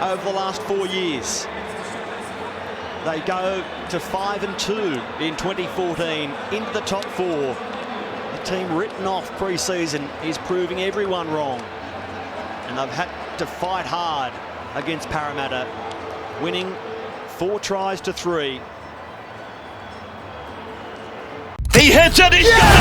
over the last 4 years. They go to 5-2 in 2014, into the top 4. The team written off pre-season is proving everyone wrong. And they've had to fight hard against Parramatta, winning 4 tries to 3. He hits it, he's got